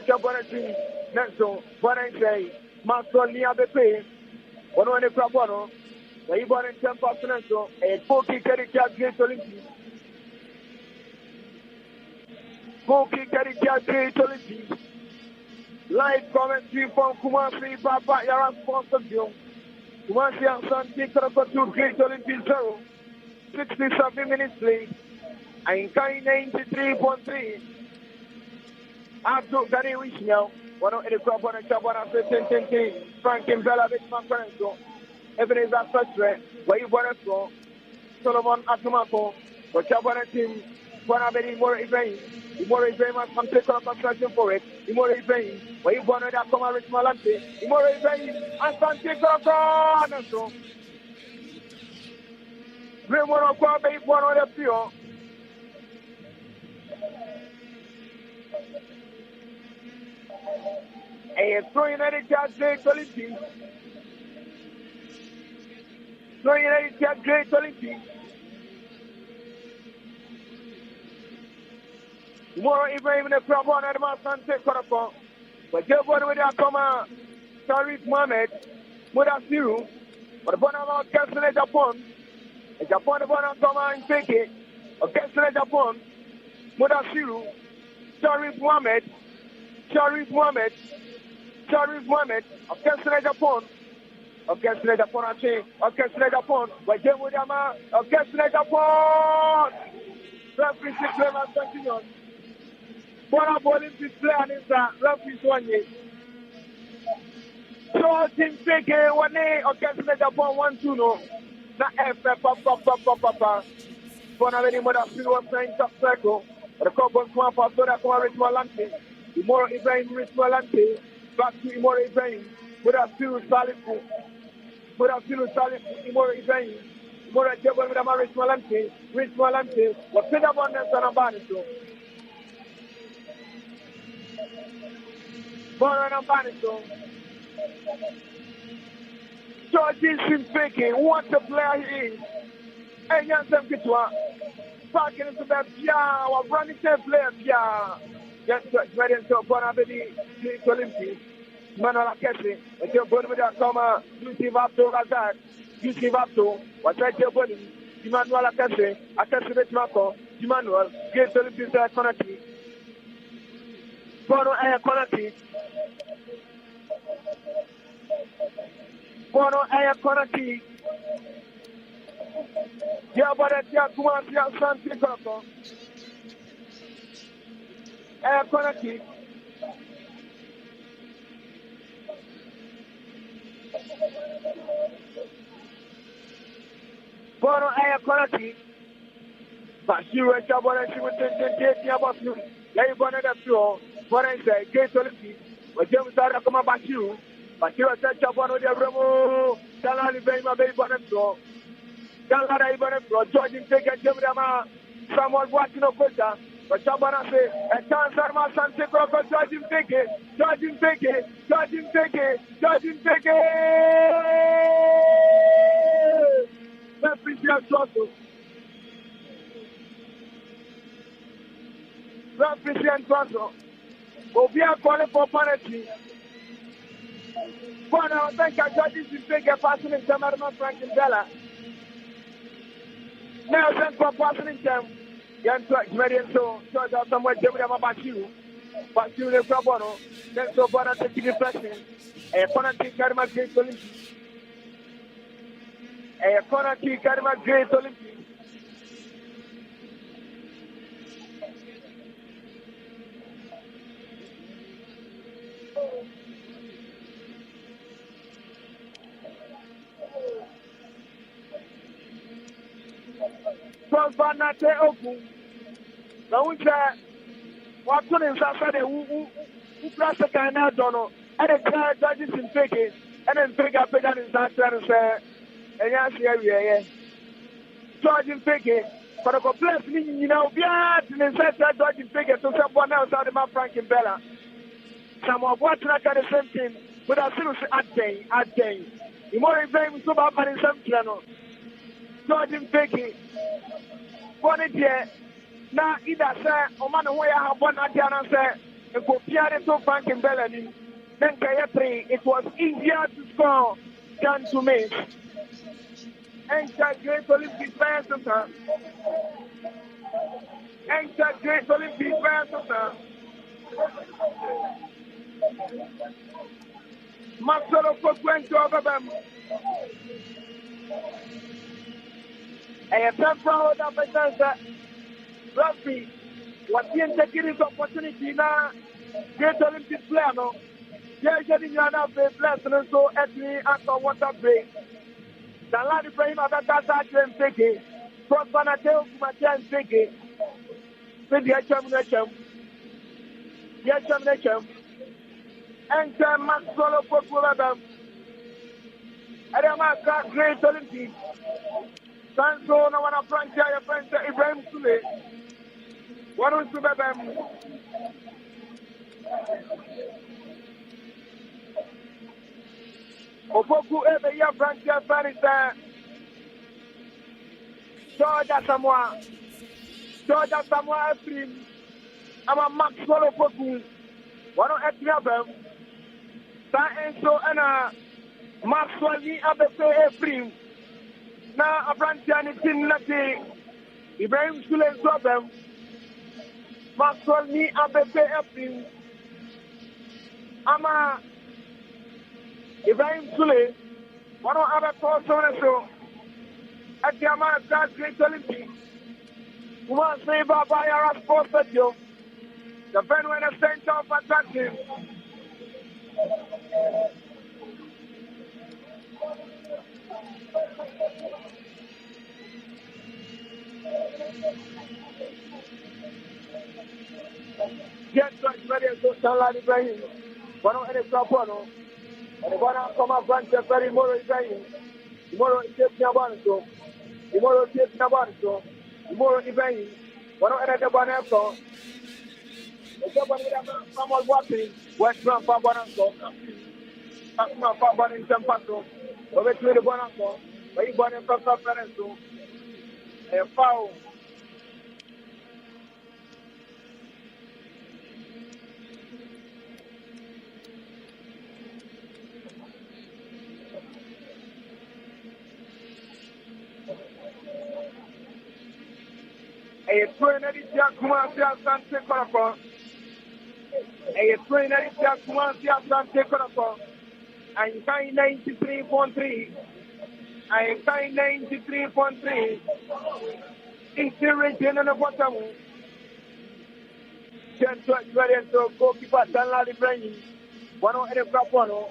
next to what I say. Maxwell Nia Bepe, one on the Prabono, where you born in 10%, a 40 carry Great Olympics. 40 carry Great Olympics. Live commentary from Kumasi Papa Yara sponsor you. Kumasi Asante Kotoko Great Olympics 0. 67 minutes late. And Kai 93.3. After Gary Wishmel. One of the crop on a job on a 15, Frank and Bella with my parents. Ebenezer Sastre, where you want to go. Solomon Atumaco, what you want to team, one of the more events. The more events must take up construction for it. The more events, where you want to come out with Malante. The more events, Asante Kotoko. Bring one of our baby, one of the few. A throwing at it, Great Olympics. Throwing at it, Great Olympics. Tomorrow, even the problem at Asante Kotoko. But just one with that come, Sharif Mohammed, Mudasiru, but one of our Castle Japan. A Japan, one of come in Fiki, a Castle Japan, Mudasiru, Sharif Mohammed, of Castle Japan, but then with them, of Castle Japan, referee Clement Santignon. One of Olympic players is referee 1 year. So, Team Fiki, 1 day, of Castle Japan 1-2, no. Not Papa. For now, any more than 0 saying top circle, but the couple of one for Soda Ritual Lante. Imoro Ibrahim Ritual Lante. Back to Imoro Ibrahim. Mudasiru Salifu, Imoro Ibrahim. Imoro Jebon with Amari Ritual Lante. What Peter Bonnet and Abaniso. Bono and Abaniso. George is thinking, what a player he is. And Yansem Kitwa. Parking into the Pia, or running 10 player Pia. Yes, ready to go on the Olympics. Manuel Akesi, and you're going with that summer. You give up to Razak. You give up to what's right your body. Emmanuel Akesi, Akesi the Traco, Emmanuel, get the Olympics at Conaki. Bono Air Conaki. Bono Air Conaki. Yeah, but at KUMASI Asante Kotoko. Air Conaki. Bono Air Conaki. But she was a boy and she was taking about you. Yeah, you wanted a few. What I say, Gate Olympics. But James Sarah come about you. But you are such a one of the Remo. Talani Bay, my baby, one of them. Talana even if George take a Jemama. Someone watching a quota. But someone say, a chance Arma Sante Kotoko, George him take it. George him take it. George him take it. George him take it. Let's be sure. Represent Toronto. We are calling for penalty. But I think I got this to take a passing in term of Frank and Bella. Now, send for passing in term. Young Truck, ready and so, George out somewhere, Jimmy about you. But you live for Bono. Then so Bono taking the pressing. A penalty, Karma Great Olympics. A penalty, Karma Great Olympics. Banate open. Now we say, what's on inside who plus the kind of donor, and a car judges in taking, and then pick up it and start trying to say, and yes, yeah. George in taking, but a complex meaning, you know, yeah, and then said that George in taking to someone else out of my Frank and Bella. Some of what's not the same thing, but I still say, at day. You more in so bad in some channel. George in taking. One day, now either say, or man, where I have one idea and say, and go Pierre to Frank and Bellany. Then Kayatri, it was easier to score than to miss. Enter Great Olympic Fans, Enter Great Olympic Fans, Marcelo Coquento over them. A temporal that Rugby was taking this opportunity now. Great Olympic player, no? They're getting another blessing, so at me after water break. The lad Ibrahim Abata and take it. From Banateo to my chance, take it. With the examination. The examination. Enter Maxwell for them. And I'm a Great Olympic. Sanso na wana Francia ya Francia Ibrahim Sule. Wanu Sule bem. Opoku ebe ya Francia Farisa. Georgia Samoa Efrim. Ama Maxwell Opoku. Wanu Etria bem. Sa enso ena Maxwell ni abepe Efrim. Now, a branch and it's in Lati. Ibrahim Sule problem. Maxwell ni Abebe Epin. Ama Ibrahim Sule. One of other person so. At the American Great Olympics. Who wants to say by our sports video. The venue in the center of attraction. Get ready to tell Ibrahim. One of any proper, and one of come up branch very more Ibrahim. Tomorrow is Nabanto. Tomorrow is Nabanto. Tomorrow Ibrahim. One of any one else. The government of Samuel Watson, West Grand Pabananto. Asma Paban in Tampato. Over to the Bonanto. But you born in Papa Parento. A foul. A trainer is KUMASI ASANTE KOTOKO. A trainer is KUMASI ASANTE KOTOKO. I'm kind 93.3. I'm kind 93.3. It's the region on the bottom. So goalkeeper Danladi Brain. One of the Capono.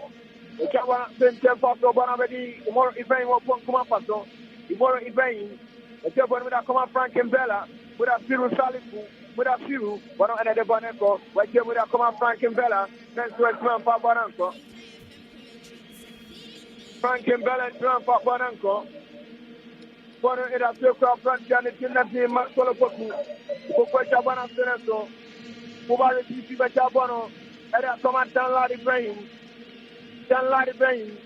The Cavan Center for Bonavedi. More event of Kumapaso. More event. The Cavan with a command Frank and Bella. With a Firu Salifu. With a Firu. One of the Boneco. Where they with a command Frank and Bella. Next to a man for Bonanco. Frank and Bella drum for Bonanco. Bono in a circle front Janet in the team. Maxwell Poku. Poku Chabana Seneso. Mubari Tisi Bachabono. Era command Danladi Brain. Danladi Brain.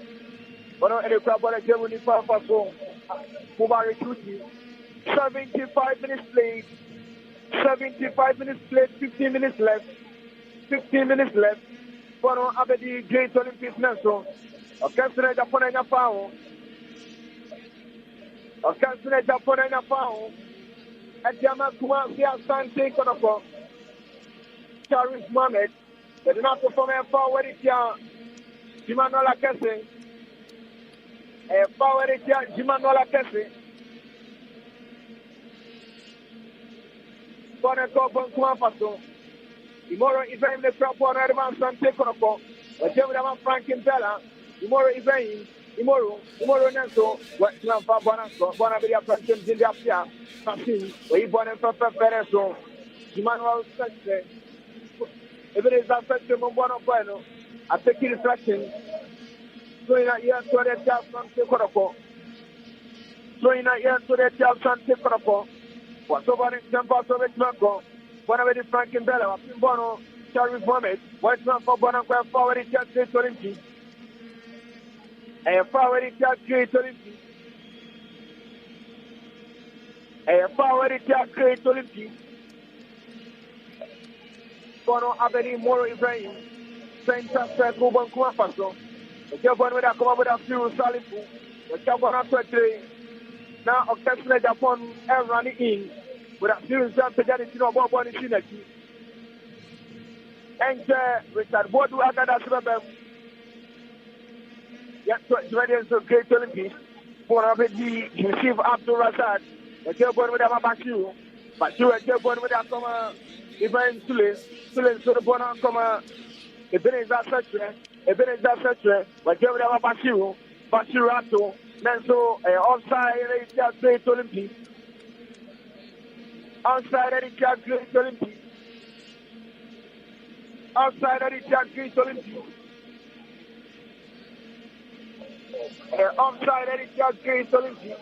Bono in the crowd. Bono Germany Papaso. Mubari Tuti. 75 minutes played. 75 minutes played. 15 minutes left. 15 minutes left. Bono Abedi Great Olympics Nelson. Okansune Japan and Yapao. Okansune Japan and Yapao. Etiama KUMASI ASANTE KOTOKO. Charis Mohamed. They do not perform a forward here. Jimanola Kese. A forward here. Jimanola Kese. Boneko Bonkuma Faso. Tomorrow event the crop on ASANTE KOTOKO. But they will have Frank and Bella. Tomorrow event. Tomorrow Nelson. What Plan for Bonanco. Bonavidia President in the Apia. Fassin. We born in Papa Pereso. Jimanola Kese. If it is affected from one of Bueno, I take it reflection. Throwing a year to the ASANTE KOTOKO. Throwing a year to the ASANTE KOTOKO. Whatever in Temple of it, Marco. One of the Frank and Bella, Bono, Charis Mohamed. White man for Bonanco, forward in Great Olympics. A forward in Great Olympics. A forward in Great Olympics. Bono Abedi Moro Ibrahim. Saint Sassette Ruben Kumapaso. The Japan with a come up with a few Salifu. The Japan after 3. Now, Okansune Japan and running in. With a few Zampedani Tino Bobo in Sinaki. And Richard Bodu Agada Subabem. Yet, Radiance of Great Olympics. For Abedi, Yusuf Abdul Razak. The Japan with a Babachu. But you are Japan with a comma. Ibrahim Sule so the Bona come Ebenezer Setre, but you have Bashirato, Nanso, offside Great Olympics. Outside Great Olympics. Outside Great Olympics. Offside Great Olympics.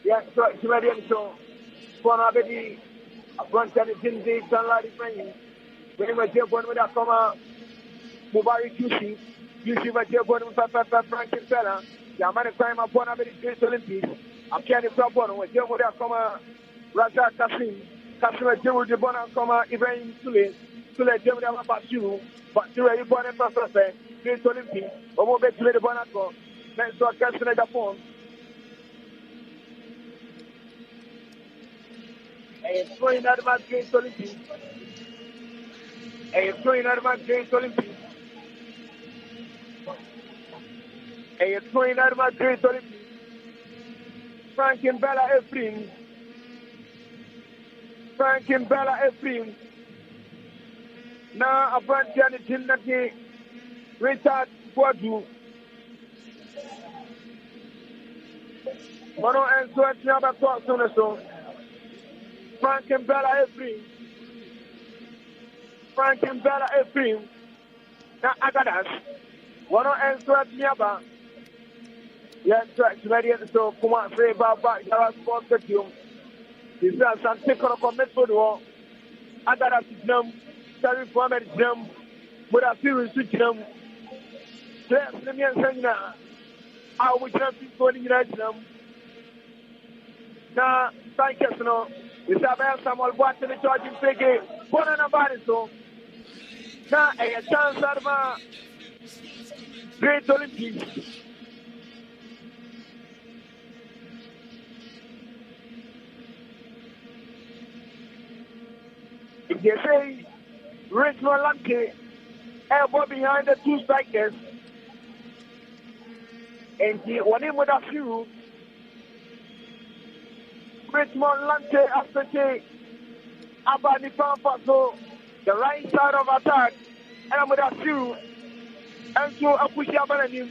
Yes, so for Abedi, a bunch of Jinzi, Danladi Brain. When we get one with a comma, Mubari Kushi, you might get one with Papa Frank and Bella, Yamani Crime upon Abedi Great Olympics. I'm carrying from one with you with a comma, Raja Kasim, Jemu de Bona comma, Ibrahim Sule, Jemu Bashu, but you are born in Papa, Great Olympics, or more better to the Bonaco, then so I can't say the phone. A throwing out of Great Olympics. A throwing out of Great Olympics. A throwing out of Great Olympics. Frank and Bella Ephraim. Frank and Bella Ephraim. Now a bunch of the Jinnaki Richard Boadu. Mono and so it's never thought soon as so. Frank and Bella Ephraim. Frank and Bella Ephraim. Now Agadas. One and so at Niaba. Yes, ready so KUMASI Baba Yara Sports Stadium. This is ASANTE KOTOKO Metro. Agadas Jam. Charis Mohamed Jam. With a series to Jam. Yes, let me answer now. I will just be going in Jam. Now, thank you, no. We have Samuel Boat in the charging figure. One and a body so. Now, a chance out of Great Olympics. they say Richmond Lanke elbow behind the two strikers. And he won him with a few. Richmond Lanke Asante Abani Pampaso, the right side of attack, and I'm with a few. And so I push your banana.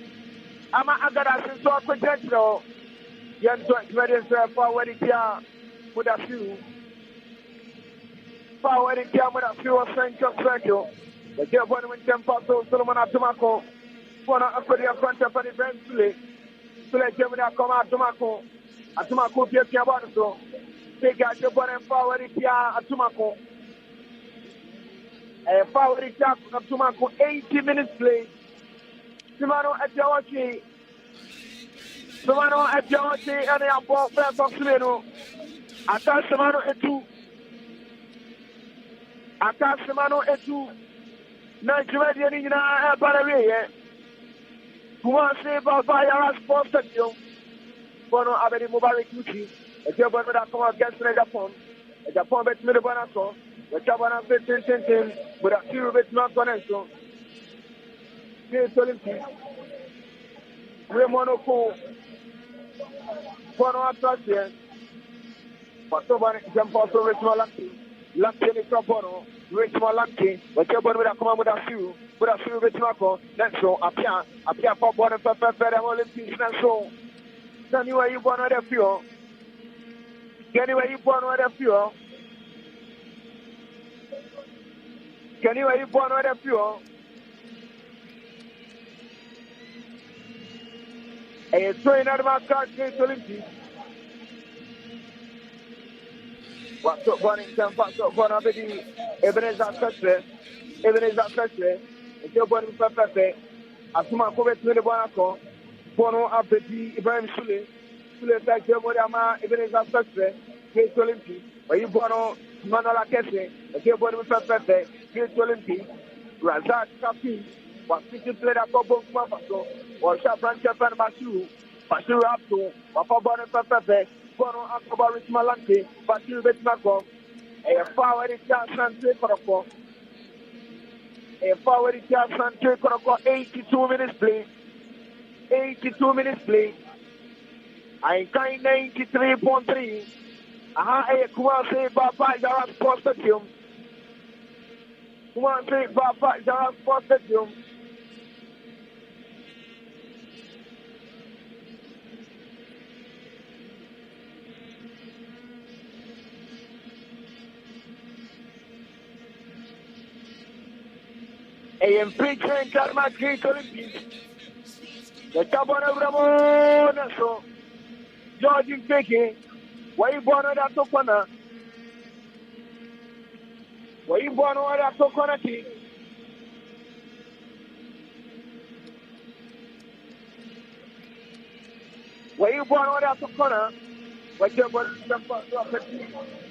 I'm a Agada, so I project now. Young ready forward here with a few. Forward here with a few of Central. The German with Tempaso, Solomon Atomako. For a front of the bench today. So let Germany come out Tomako. Atomako, Piabanso. Take out your body and forward here at Tomako. And forward here at Tomako, 80 minutes play. Simano at Yawachi. Simano at Yawachi and the ball back of Simano. Attack Simano at 2. Attack Simano at 2. Nigeria in a Paraguay. KUMASI ASANTE KOTOKO Bono Abedi Mubarak Yuki. A Japan that come against Japan. A Japan bet Midabanaso. The Japan bet 10 with a few bit not connection. This Olympics. Remonoko. Bono Atlassian. But so many examples of Richmond Lanke. Lanke is from Bono. Richmond Lanke. The Japan that come with a few. With a few bit Marco. Then so appear for Bono Pepper Olympics. Then so. Anyway, you born with a few. Anyway, you born with a few. Anyway, you born with a few. A train out of my car, Great Olympics. What's up, Bonington? What's up, Bonabedi? Ebenezer Festre. Ebenezer Festre. It's your body for Pepe. Asuma Kobe to the Bonaco. Bono Abedi Ibrahim Sule. Sule said, Jemodama, Ebenezer Festre. Great Olympics. Where you Bono, Manola Kese. It's your body for Pepe. Great Olympics. Razak Kapi. Was speaking play that Bobo Mafaso. Or Shabran Japan Bashu. Bashu Abdu. Papa Bono for Pepe. Bono Akoba Richmond Lanke. Bashu Betmako. A forward is Asante Kotoko. A forward is Asante Kotoko. 82 minutes play. 82 minutes play. I kind 93.3. A KUMASI Baba Yara Sports Stadium. KUMASI Baba Yara Sports Stadium. AM Preaching Karma Great Olympics. The Tabana Ramon, so George Peke. Why you born on that Tokona? Why you born on that Tokona? Why you born on that Tokona? What you're born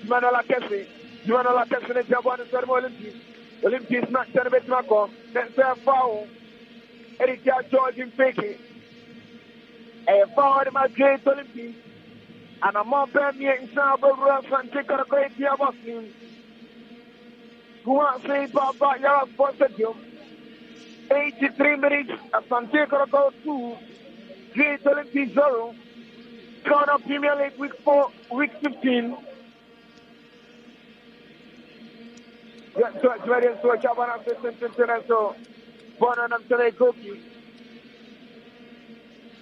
Manola Kesse. Manola Kesse is your born in Olympics. Olympics not celebrate Macon. Then fair foul. Eric George Peke. A foul in my Great Olympics. And I'm more than me in South and take a great deal of him. KUMASI Baba Yara Sports Stadium. 83 minutes. Asante Kotoko 2. Great Olympics 0. Ghana Premier League week 4, week 15. So ready to Chabana so Bono and I'm telling Koki.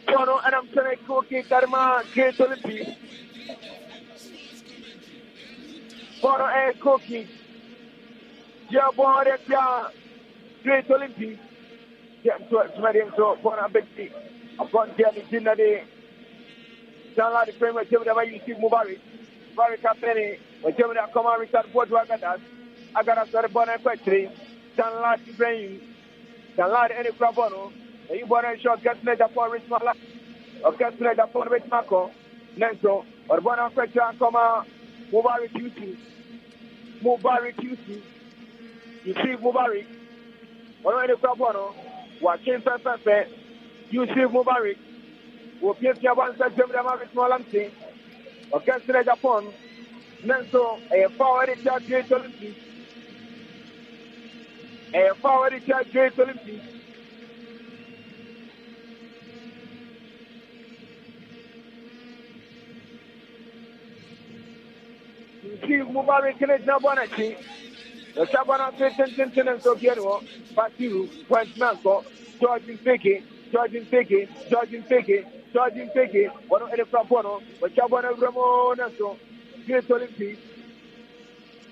Bono and I'm telling Koki Karma Great Olympics. Bono and Koki. Yeah, Bono and Great Olympics. Yeah, so ready so Bono and Betty. Upon the dinner day. John Ladi Frame, whichever you see Mubarak. Mubarak Kapeni, whichever that come out, Richard Bourgeois. I got a story born and question. John Lad Ibrahim. John Lad any Crabono. You born and short Gasnet upon Richmond or Gasnet upon Rich Marco. Nenso or born and question come out. Mubarak QC. Mubarak QC. You see Mubarak. Or any Crabono. Watching Pepe. You see Mubarak. Who gives you one such a Richmond Lanke. Or Gasnet upon. Nenso a forward Great Olympics. A forward is a great Olympic. See, Mubarak can Jabanachi. The Sabana Tintin and Sokiano, but you, Point Manco, Georgian Piki, one of the Frapono, but Chabana Ramona, so great Olympic.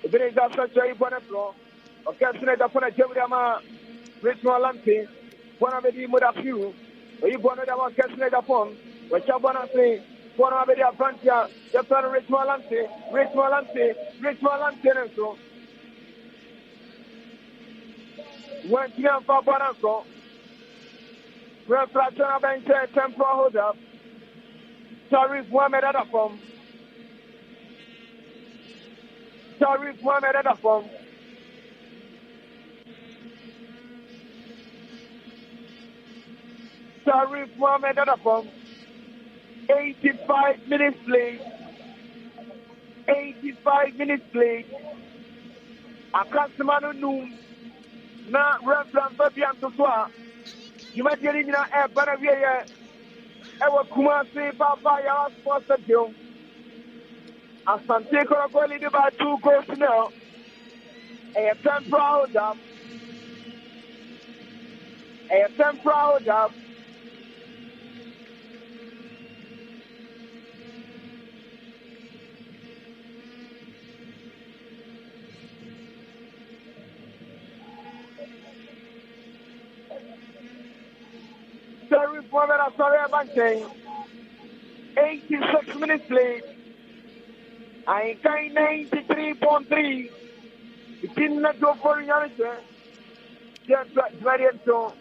If it is after Jay Bonapro, or Cassinet upon a Jabama, Richmond Lampy, one of the Mudafu, or you wanted about Cassinet upon, but Chabana say, one of the Frontier, Japan Richmond Lampy, and so. One year for Bonanco, where Fratana Bank temporal hold up, Tarif Mohamed Adafom. Tarif Mohamed Adafom. Tarif Mohamed Adafom. 85 minutes late. 85 minutes late. Akasimano Noon. Na Reverend Fabian Tosoa. You might get in a Banavia. Ewa Kumasi Papa ya Sports Stadium. Asante Kotoko leading by 2 goals now. A temporal up. Sorry for that, sorry about saying. 86 minutes late. I kind 93.3. It didn't go for Yannick. Just variant so.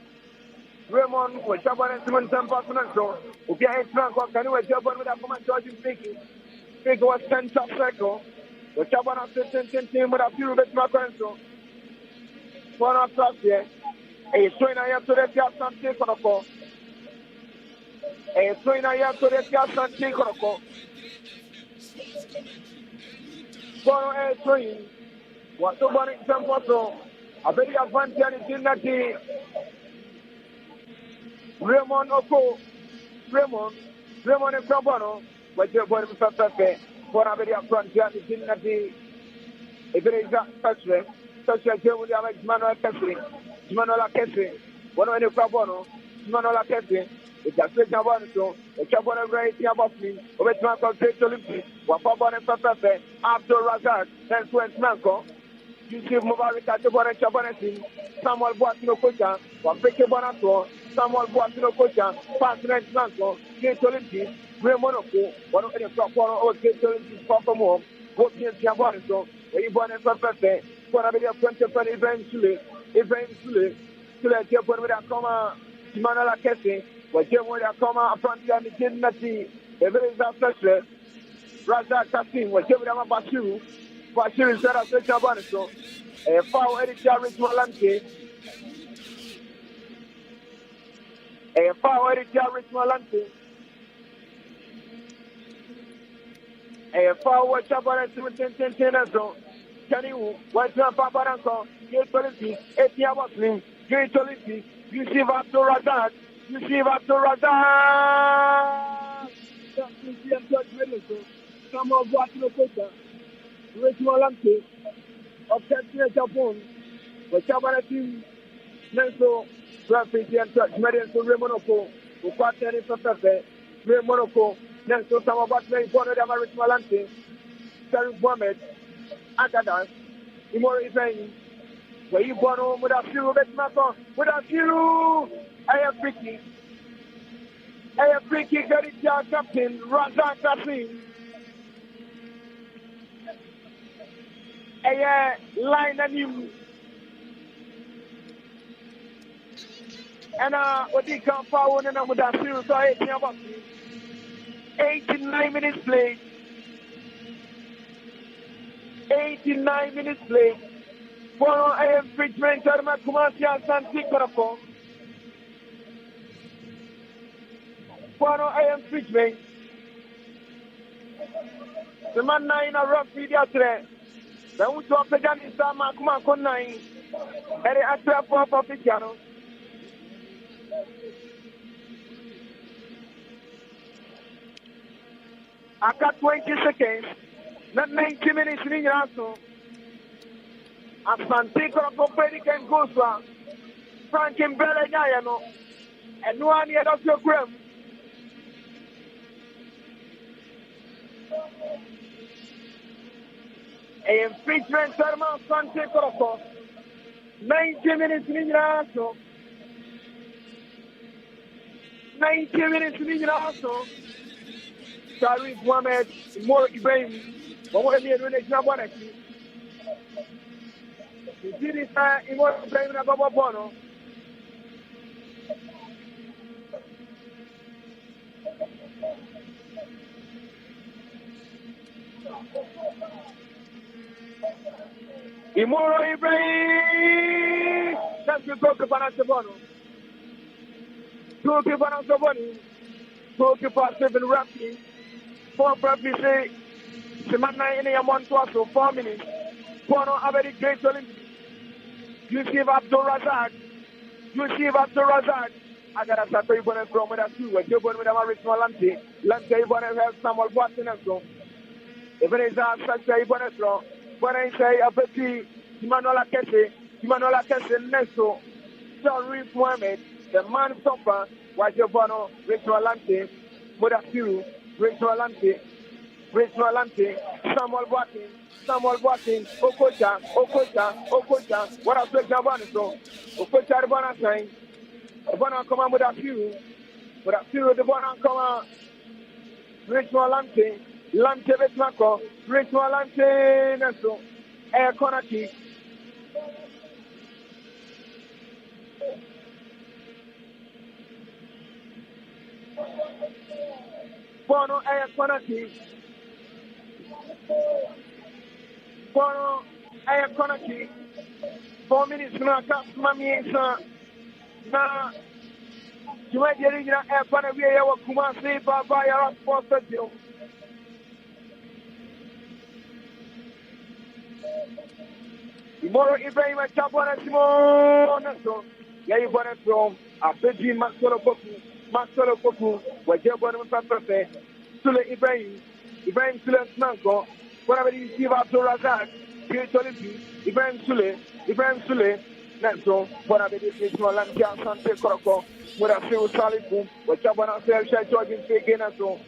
Raymond was Japan and Simon Sampasan so. Okay, I Frank was can you Japan with a command George Picky. Pick was 10 top circle. The Japan after 10 team with a few bit Macanso. One of last year. A swing I have to let Asante Kotoko. A swing I have to let Asante Kotoko. One a swing. What the one example so. A very advantage in that day. Raymond Oko. Raymond and Cabano. But your body was perfect. For a very advantage in that day. If it is such a game with Manuel Kessling. Manola Kessling, one of the Cabano, Manola Kessling, it's a great Cabano, a Cabano right here above me, over Manco Great Olympic, one Papa and Papa, after Razak, then Swent Manco, you see Mubarak at the Bonnet Chabanesi, Samuel Boatino Cocha, one Picky Bonato, Samuel Boatino Cocha, Passionate Manco, Great Olympic, Grey Monaco, one of the Cabano or Great Olympic Papa Mom, both in Cabano, where you born and Papa, one of the 20 eventually. Ibrahim Sule Japon with a comma, Manola Kessling, where Jim with a comma, a frontier and the Jinnati, a very disaster. Razak Kassim, where Jim with a Bashu is better than Jabaniso, a foul editor Richmond Lampy, a foul editor Richmond Lampy, a foul Jabaniso, 10 Can you, what's Papa Ranko? Great Olympic, Etia Wasling, Great Olympic, you see Vato Razak, some of what you put, Richmond Lampy, of Katsina Japon, the Chabanati, Nenso, Graffiti and Touch, Median to Remonoco, who partner in Pepe, Remonoco, Nenso, some of what they wanted about Richmond Lampy, Sarif Mohamed, Agadas, Imori Ibrahim, where you born home with a few bit matter, with a few. I have free kick, got it, Captain Razak Kassim. A line and you. And what you come forward and I'm with a few, so 89 minutes played. 89 minutes late. For AM Fridgman, KUMASI ASANTE KOTOKO. For AM Fridgman. The man 9 a rough video today. The Uto Pegan is a Makuma 9. Any actor for Piano. I got 20 seconds, not 90 minutes in the answer. Asante Kotoko VRS Goswa, Frank Mbele Nyayano, and no one yet of your gram. A infringement term of Asante Kotoko, 90 minutes in the answer. 90 minutes in the answer. Sharif Mohammed, Mor Ibrahim, Mohammed Nabonaki. This is Mor Ibrahim Nababono. Imoro Ibrahim, that's the goalkeeper Nabono. Goalkeeper Nabono, goalkeeper Stephen Rafi. 4 say, Semana in a month or so, 4 minutes. Bono, a very great Olympic. Yusuf Abdul Razak. I got a Saturday bonus from with a 2. You're going with a Marismo Lante. Lante bonus has Samuel Watson and so. If it is a Saturday bonus from, when I say a petit, Imanola Kese, Neso, Sharif Mohammed, the man stopper, was your Bono, Richmond Lante, with a 2. Rachel Alante, Samuel Boating, Okocha, what else is Nabana so? Okocha the Bona sign, the Bona come on with a few, the Bona come on, Rachel Alante, Lante Betmako, Rachel Alante, Neso, Air Konaki. Bono Air Konaki. 4 minutes now, Mami, na you might get in Air Konaki, Kumasi, Baba, Sports Stadium. Tomorrow, Ibrahim, Chabona, Simon, yeah, you want it from a Beijing Maxwell Koku, where you're going to Papa, Sule Ibrahim Sule Nanko, whatever you see about Razak, Ibrahim Sule, Nanso, whatever it is, Lantia, Asante Kotoko, with a few Salifu, where Chabana says, George in Fagin and so.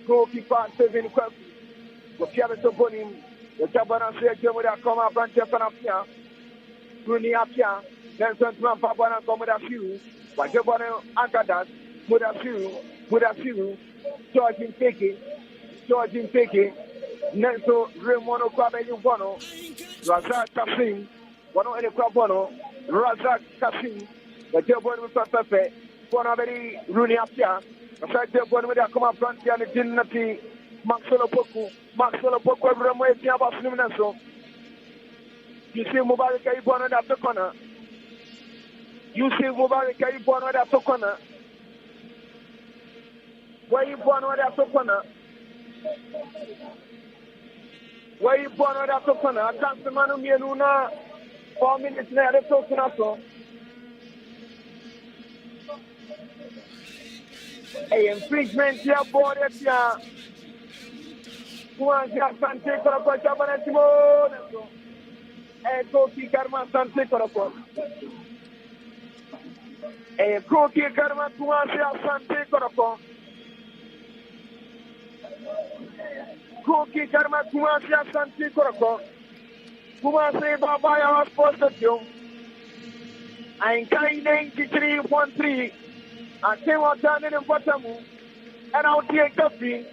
Goalkeeper 7 questions, with Piabeto Bonim, the Chabana says, with a comma, branch of Panapia, Bruni Apia, then Santan Pabana come with a few. Wajabana Agadas, with a few, George in Peke, Nelson Ramono Kwabe Bono, Razak Kasim, Bono and Kwabono, Razak Kasim, the Jabon with Pepe, Bonaveri Runi Apia, the fact that one with a common front and Dignity, Maxwell Poku, Ramoya Basluminaso. You see Mubarak Ibon at the corner. You see Mubarak Ibon at the corner. Where you born at the corner? Where you born at the corner? I can't see Manu Mianuna 4 minutes now. They're talking also. A infringement here, board at ya. KUMASI ASANTE KOTOKO VRS. Karma Asante Kotoko. A Koki Karma KUMASI Asante Kotoko. Koki Karma KUMASI Asante Kotoko. KUMASI Baba Sports Stadium. I'm kind 93.3. I came out down in the bottom and I'll take coffee.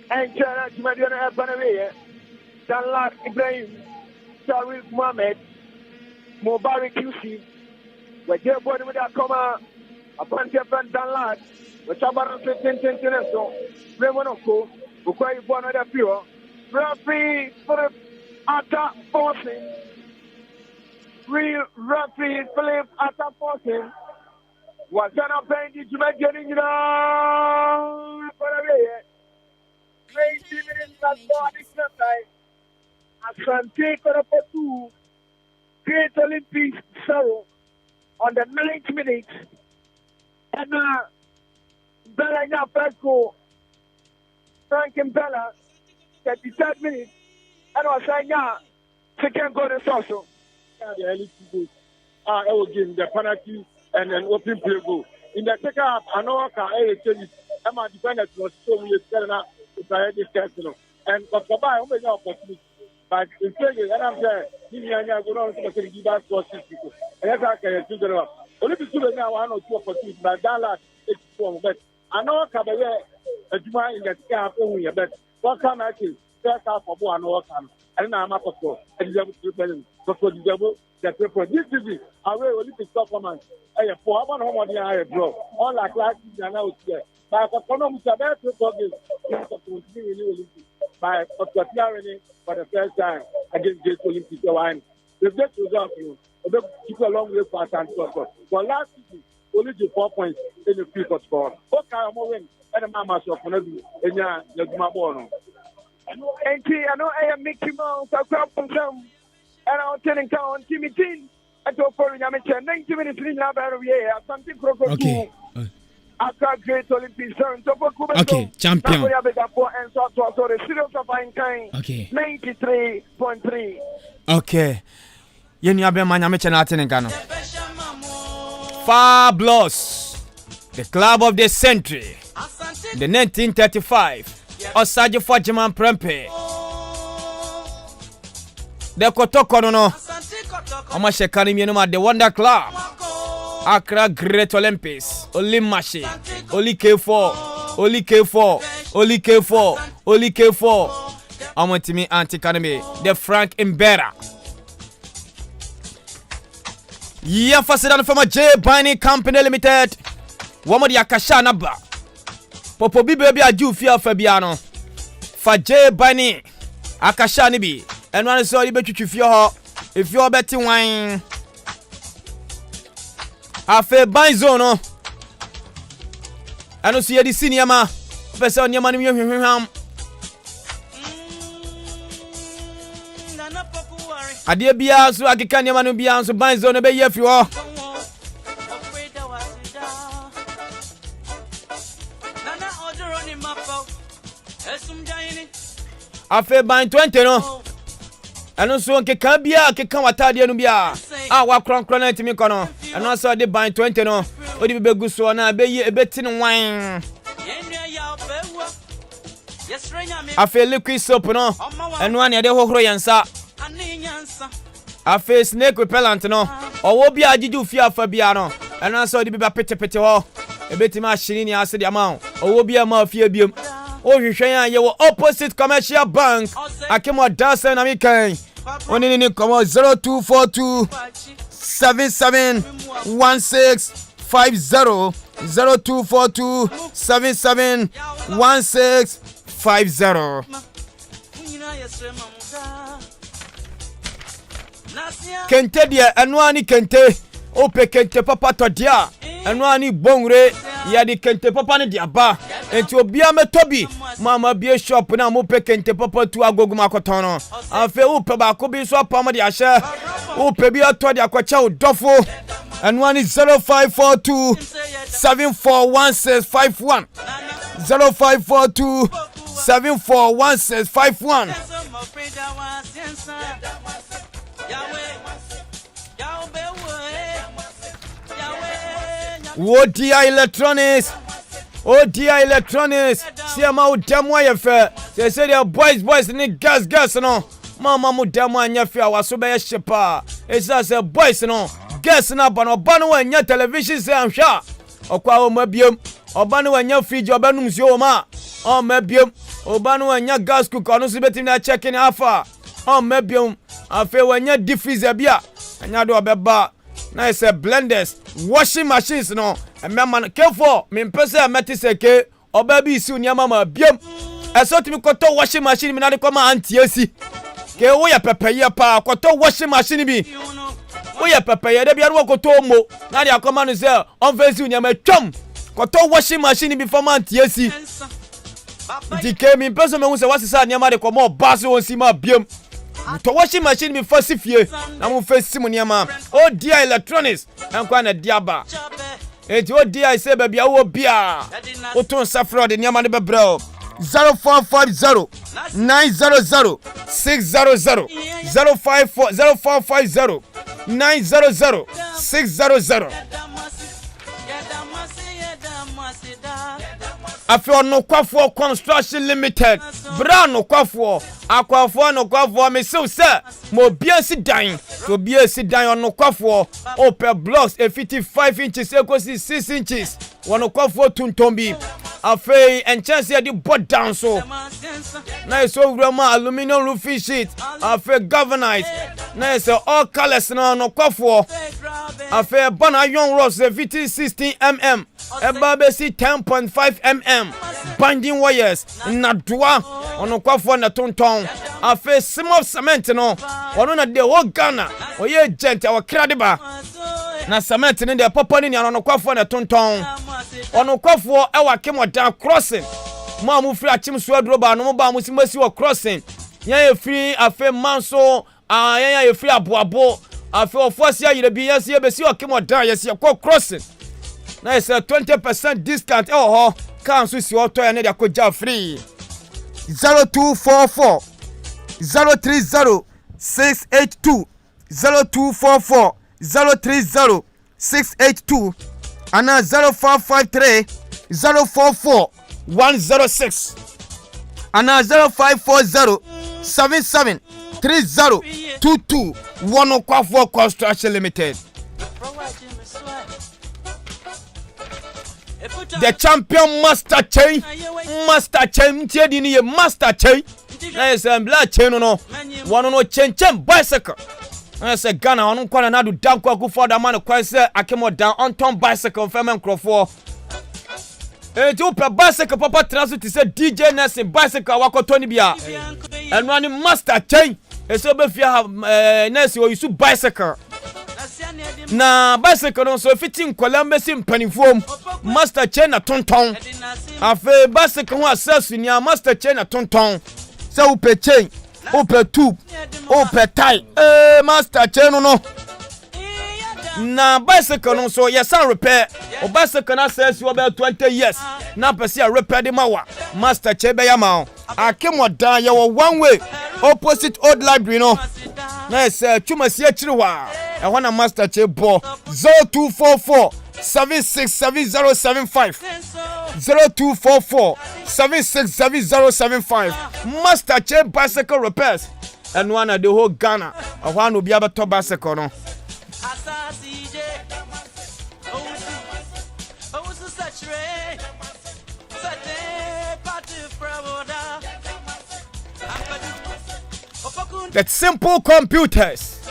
And China, Jumadina Banaway, Danlad Ibrahim, Sharif Mohammed, Mubarak QC, where they're born with a comma, a bunch of Danlad, which are about 15 so Remonoko, who quite born with a few, referee for the attack forcing, referee Philip attack forcing. Was that a pain to make getting it on for a way? 20 minutes at 40 time. Asante Kotoko Great Olympics sorrow on the 9th minute. And Bella now first goal. Frank and Bella, 33rd minute. And I was saying, second goal is also. The early two goals. I will give the penalty and an open play goal. In the second half, I know I can change. I'm a defender was so we are now to this casino. And but goodbye, I'm going opportunity. But in fact, and I'm there, you are going to give us for 6 people. And that's how I can do the only people now 1 or 2 opportunities, but that last 84. But I know I can a Juma in the second half only, but what can I do? First half of 1 hour time. And now I'm up for and you have to do before the devil. This is a way Olympic performance. I have 4 1 home on the eye, bro. All like last season, I was here. But for economics, I have to forgive you by for the first time against the Olympic wine. The best result, keep a long way for Asante Kotoko. But last season, only 4 points in the field score. Okay, I'm win and the mama shop for every in your Mabono. And I know I am Mickey Mouse, I come from some, and I'm telling on Timmy Tin. I told for 90 minutes in Labaria, something crocodile. After Great Olympics, okay, champion. Okay. 93.3. Okay. Yen yabe manya meche na atene kano. Fabulous. The club of the century. The 1935. Osaje Fajiman Prempe. The Kotoko no. Oma shekani mienuma the Wonder Club. Accra Great Olympics, Oli Mashi, Oli K4, Oli K4, Oli K4, Oli K4. Amantimi Anti-Academy, the Frank Mbera. Yeah, fasidana from a J Binding Company Limited. Wamo di akasha naba. Popo bi baby aju fia Fabiano. Fa J Binding akasha nibi. And one so you bet you fia if you're betting wine. Afe banzo no. Ano si yedi senior ma. Pesa nyama ni hwehweham. Ade bia so akeka nyama no bia so banzo no be yefi ho. Afe ban 20 no. Ano so nkeka bia akeka watade no bia. Wa kronkron na ntimi kono. Ano so de ban 20 no. Odi begu so na be yi ebeti no wan. Afe liquid soap no. Eno ane de hohoro yansa. Afe snake repellent no. Owo bia agiju fi afa bia no. Eno so de be pete ho. Ebeti ma shini ni ase de ama. Owo bia ma afia biem. O hwehwen ya ye wo opposite commercial bank. Akemo dancer na mi kan. Oni ni komo 0242 771650 0242 771650. Kente dia enwani kente ope kente papa todia enwani bongre ya di kente papa ne dia ba enti obia metobi mama bie shop na mo pe kente papa tu agogu makoton no afi upe ba ko bi so pam dia hye upe bi ato dia kwacha odofo enwani 0542 741651 0542 741651. ODI Electronics. ODI Electronics. See ama udamwa yefe. Say the boys ni gas no. Mama mudamwa nyefe awaso be shepa. Esa say boys no. Gas na bano wanya television say anhwa. Okwa o mabiem. Obano wanya fridge obanum si o ma. O mabiem. Obano wanya gas cooker no so betim na check in afa. O mabiem. Afa wanya deep freezer bia. Anya do obeba. Na say blenders, washing machines no. Emma careful, me pese meti seke obabi isi unyama ma biem. Eso timi koto washing machine mi na de koma anti esi. Ke wo ya pepeye pa koto washing machine bi. Wo ya pepeye de bia no koto mo. Na de akoma no say on face unyama twam. Koto washing machine bi for anti esi. Dike mi pese me hu se wasisa nyama de koma baso on si ma biem. to washing machine be first fie na mo face simoniama ODI electronics enkwa na diaba enti ODI say baby awo bia oton safro de niama ne bebrel 0450 900 600 0450 900 600 After no kwafo construction limited bra no kwafo akwafo no kwafo me so sir mo bia si dan to bia si dan no kwafo open blocks 55 inches equals 6 inches one kwafo tuntombi afei enchance di board down so na so grama aluminum roofing sheet afei galvanized na so all colors no kwafo afei bana yon rods 16 mm eba be si 10.5 mm binding wires na doa ono kwafo na tonton afei small cement no ono na de wo Ghana oye gent awa kradiba na cement ne de papa ni ono kwafo na tonton ono kwafo ewa kemodan crossing ma mu free achim so adroba no mo ba mu simasi wo crossing yan ye free afei manso yan ye free aboabo afei ofosia yire bi yan se be si wo kemodan yes ye crossing na is a 20% discount ho kan so si auto ya ne dia ko ja free 0244 030 682 0244 030 682 and 0553 044 106 and 0540 77 30 22 one kwafo construction limited. The champion master chain tiedi ni master chain na ese black chain no one no chain bicycle na say Ghana on kwana na do dan kwa ku for da man kwan say akemo dan on ton bicycle femen crofo tu pe bicycle papa transit to say DJ Nelson bicycle wakoto ni bia and running master chain ese be fia Nelson o use bicycle na bicycle no so fitting Columbus mpanifom master chain na tonton afa bicycle ho access ni master chain na tonton se upe chain upe tube upe tie master chain no na bicycle no so yes and repair o bicycle na access you about 20 years na person repair the mawa master chain be ya ma akemo dan ye one way opposite old library no na say KUMASI achiriwa e ho na master chain bo 0244 767075 0244 767075 master chain bicycle repairs and one of the whole Ghana of one will be able to bicycle no that simple computers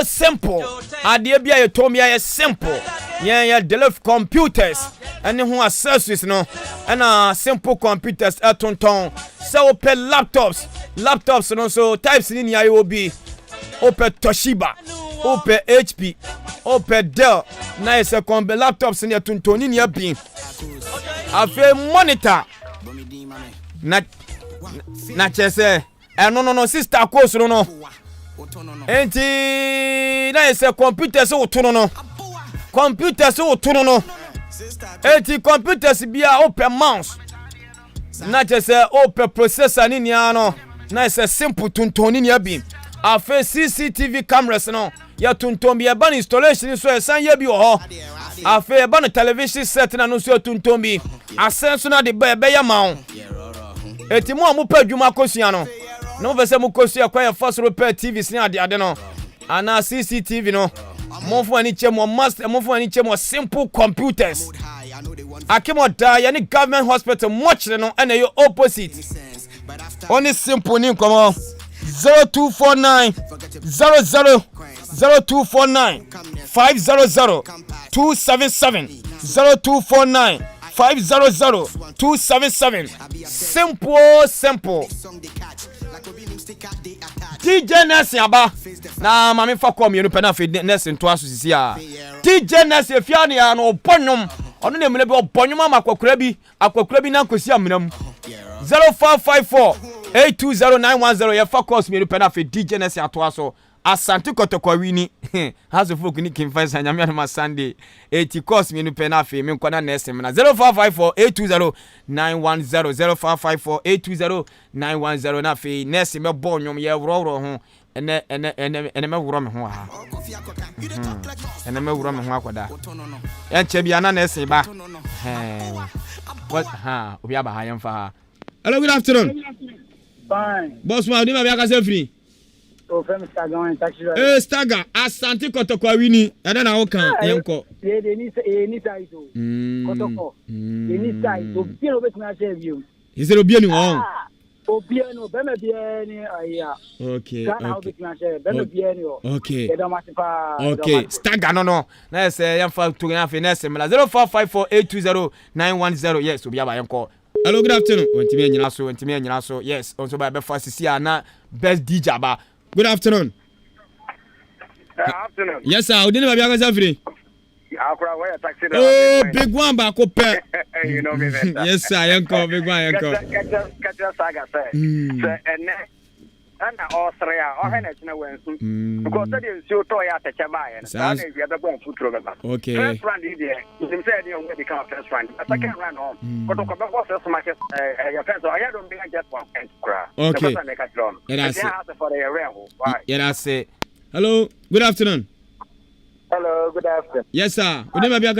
simple adie bia ye to me ye simple ye delove computers and who accessories no and simple computers atonton so pe laptops no so types ni ya ob ope Toshiba ope HP ope Dell na is a combe laptops ni atonton ni ya bin afi monitor na chese no sister course no enti na is a computers otono no computers otono no enti computers bia open mouse na chese open processor ni nia no na is a simple tuntoni ni abi afa CCTV cameras no ya tuntombi ya ban installation so esan ya bi ho afa ya ban television set na no so tuntombi asenso na de be ya ma ho enti mo amupa adwuma kosua no no vese mu kosua kwa ya first repair TV sin ade no ana CCTV no monfu ani chemo master monfu ani chemo simple computers akemo da ya ni government hospital much no and your opposite only simple ni komo 0249 00 0249 500 277 0249 500 277 simple DJ Nelson aba na mami fa kom yenu pe na fe Nelson to aso sisi a DJ Nelson fia ne no bonum ono ne mele bi obonum amakwakura bi na nkosi amnam 0554 820910 ye fa course me pena fe DJ na se atoa so Asante Kotoko wini has of folk ni kimfa nyame na Sunday 80 course me pena fe me nkwana na SM na 0554820910 0554820910 na fe na SM me bo nwom ye woro ho ene me woro me ho ha ene me woro me ho akoda enche bia na SM ba what ha obi aba ha yemfa ha. Hello, good afternoon. Fine. Boss man, you be aka free. Oh, famous Stagger on taxi driver. Stagger, Asante Kotoko wini. E na wo kan yenko. They need size o. Kotoko. They need size. So, you know bet na share view. Is it obi ni won? Obi no, be me bia ni aya. Okay. Kana bet na share. Be me bia ni o. Okay. Okay. Stagger no. Na say yemfa to na fe na say 0454820910. Yes, obi aba yenko. Hello, good afternoon. Wentimi nyina so. Yes, also by Befa Sisi ana best DJ aba. Good afternoon. Afternoon. Yes sir, odini ba bia ka free. Akura where taxi driver. Oh, big one ba ko pe. You know me better. Yes sir, yanko big one yanko. Catch saga say. Say and all three are hen na wensu. Because that is so toy at the chabai and so we are going foot road. Okay. First round is there. You said you already come first round. Second round on. But was first match your friends so I don't think I just one and cry. Okay. Yeah, for the area. Why? Yeah, I say. Hello, good afternoon. Hello, good afternoon. Yes sir. Odini ba bia